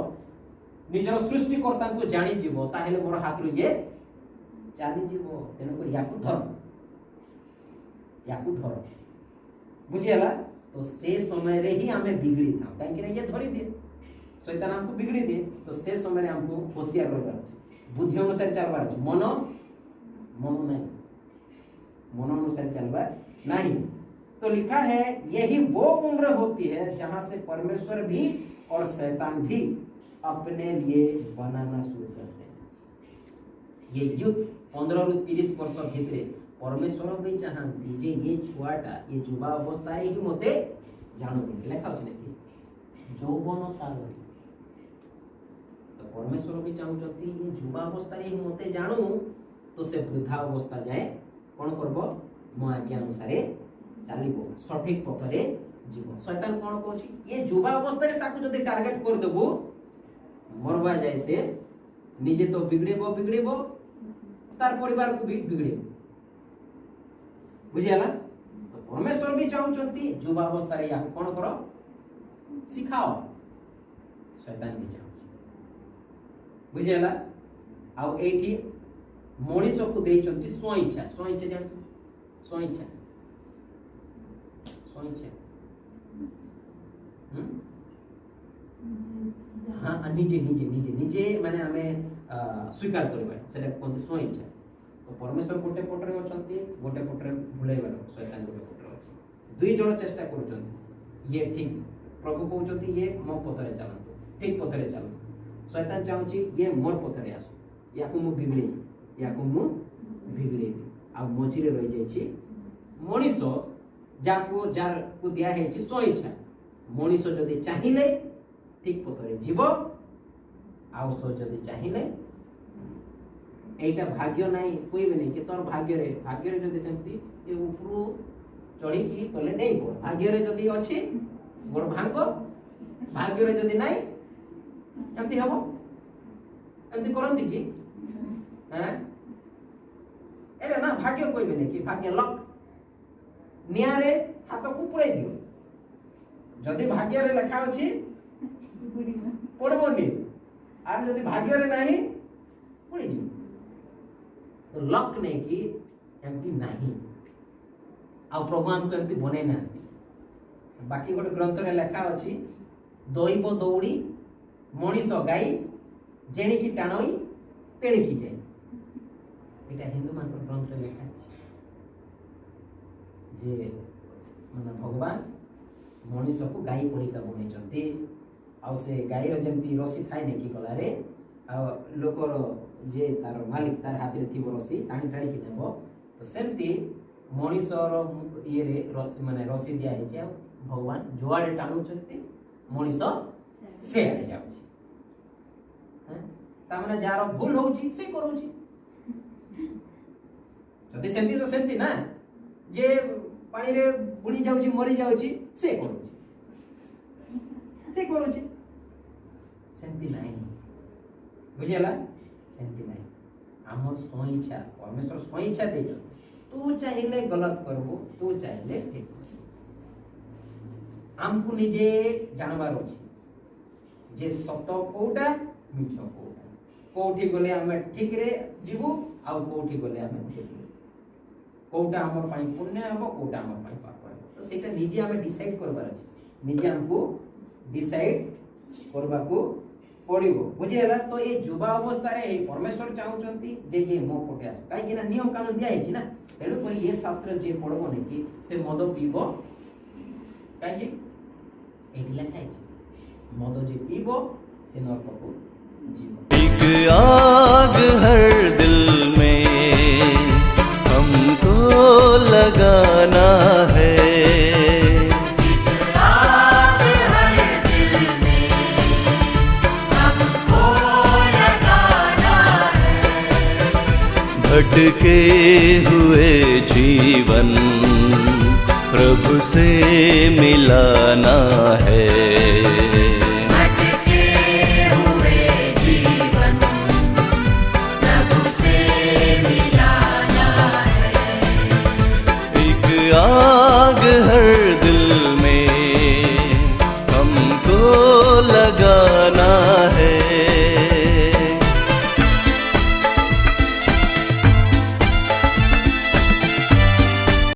निजर सृष्टिकर्ता को जानि जीवो ताहेले मोर हाथ रो ये चाली जीवो तेनो को याकु धर बुझियला तो से समय रे ही हमें बिगड़ी था काहे कि ये धरी दे शैतान हमको बिगड़ी दे तो से समय रे हमको होशियार रहबार अछि बुद्धि अनुसार चलबार अछि मन नहीं मन अनुसार चलबार नहीं तो लिखा है यही वो उम्र होती है जहां से परमेश्वर भी और शैतान भी अपने लिए बनाना शुरू करते हैं ये युद्ध 15 रु 30 वर्ष भितरे परमेश्वर भी चाहती जे ये छुआटा ये जुवा अवस्था ही मते जानो लेखा अछि नेकी यौवन काल तो परमेश्वर भी चाहउचती ये जुवा अवस्था ही मते जानो तो से वृद्धा अवस्था जाए कोन करबो मो आज्ञा अनुसार चलिबो सठिक पथरे जीव शैतान कोन कहछि ये जुवा अवस्था रे ताकू जदी टारगेट कर देबो मरवा जाय से निजे तो बिगड़ेबो तार परिवार को भी बिगड़ेबो बुझियाला तो परमेश्वर भी चाहउचंती जुवा अवस्था रे याको कोन करो सिखाओ शैतान भी चाहउछि बुझियाला आ एठी मनीष को देचंती स्वइच्छा जान स्वइच्छा हाँ निजे माने हमें स्वीकार करबा सेटा कोन स्वइच्छा तो परमेश्वर गोटे पटरे अछंती गोटे पटरे भुलाइबार शैतान गोटे पटरे अछि दुई जण चेष्टा करूछंती ये ठीक प्रभु कहउछंती ये मो पथरे चलंतु ठीक पथरे चलंतु शैतान चाहूची ये मोर पथरे आसु याकु मु बिगड़े आ मझिरे रहि जाय छी मनीष जाको जार को दिया है छी स्वइच्छा मनीष जदी चाहिले ठीक पथरे जीव आ सो जदी चाहिले एटा भाग्य नहीं कोई भी नहीं कि तोर भाग्य रे जदी सेमती ये ऊपरू चढ़ी की तले नहीं पड़ भाग्य रे जदी अछि गोड़ भांगो भाग्य रे जदी नहीं एमती हबो एमती करंती की हैं एटा ना भाग्य कोई भी नहीं कि भाग्य लक नियारे हाथ को पुराई दियो जदी भाग्य रे लिखा अछि पड़बोनी आर जदी भाग्य रे नहीं पड़ी जी तो लक नहीं कि एमती नहीं आ प्रभु हमको एमती बने ना बाकी गोटे ग्रंथ रे लिखा अछि दैव दौड़ी मनीष गाई जेणिकी टाणई तेणिकी जाए এটা হিন্দু মানকর গ্রন্থে লেখা আছে যে মানে ভগবান মଣିষକୁ ଗାଈ ପରିକା ବନେଇଛନ୍ତି ଆଉ ସେ ଗାଈର ଯେମିତି ରସି ଥାଏ ନାଇଁ କି ଗଳାରେ ଆଉ ଲୋକର ଯେ ତାର ମାଲିକ ତାର ହାତରେ ଥିବ ରସି ଟାଣି ଟାଣିକି ନେବ ତ ସେମିତି ମଣିଷର ଇଏରେ ମାନେ ରସି ଦିଆ ହେଇଛି ଆଉ ଭଗବାନ ଯୁଆଡ଼େ ଟାଣୁଛନ୍ତି ମଣିଷ ସେଆଡ଼େ ଯାଉଛି ତାମାନେ ଯାହାର ଭୁଲ ହଉଛି ସେ କରୁଛି ଯଦି ସେମିତି ତ ସେମିତି ନା ଯେ ପାଣିରେ ବୁଡ଼ି ଯାଉଛି ମରି ଯାଉଛି ସେ କରୁଛି ସେମିତି ନାହିଁ ବୁଝିହେଲା ସେମିତି ନାହିଁ ଆମର ସ୍ୱଇଚ୍ଛା ପରମେଶ୍ୱର ସ୍ୱଇଚ୍ଛା ଦେଇଛନ୍ତି ତୁ ଚାହିଁଲେ ଗଲତ କରିବୁ ତୁ ଚାହିଁଲେ ଠିକ କରିବୁ ଆମକୁ ନିଜେ ଜାଣିବାର ଅଛି ଯେ ସତ କୋଉଟା ମିଛ କୋଉଟା କୋଉଠି ଗଲେ ଆମେ ଠିକରେ ଯିବୁ ଆଉ କୋଉଠି ଗଲେ ଆମେ ଭୁଲ କୋଉଟା ଆମର ପାଇଁ ପୁଣ୍ୟ ହେବ କୋଉଟା ଆମର ପାଇଁ ପାପ ହେବ ତ ସେଇଟା ନିଜେ ଆମେ ଡିସାଇଡ୍ କରିବାର ଅଛି ନିଜେ ଆମକୁ ଡିସାଇଡ୍ କରିବାକୁ ପଡ଼ିବ ବୁଝିହେଲା ତ ଏ ଯୁବା ଅବସ୍ଥାରେ ଏଇ ପରମେଶ୍ୱର ଚାହୁଁଛନ୍ତି ଯେ ଇଏ ମୋ ପଟେ ଆସ କାହିଁକି ନା ନିୟମ କାନୁନ ଦିଆହେଇଛି ନା ତେଣୁକରି ଏ ଶାସ୍ତ୍ର ଯିଏ ପଢ଼ବ ନାକି ସେ ମଦ ପିଇବ କାହିଁକି ଏଇଠି ଲେଖା ହେଇଛି ମଦ ଯିଏ ପିଇବ ସେ ନରକକୁ ଯିବ एक आग हर दिल में हमको लगाना है भटके हुए जीवन प्रभु से मिलाना है भटके हुए जीवन प्रभु से मिलाना है एक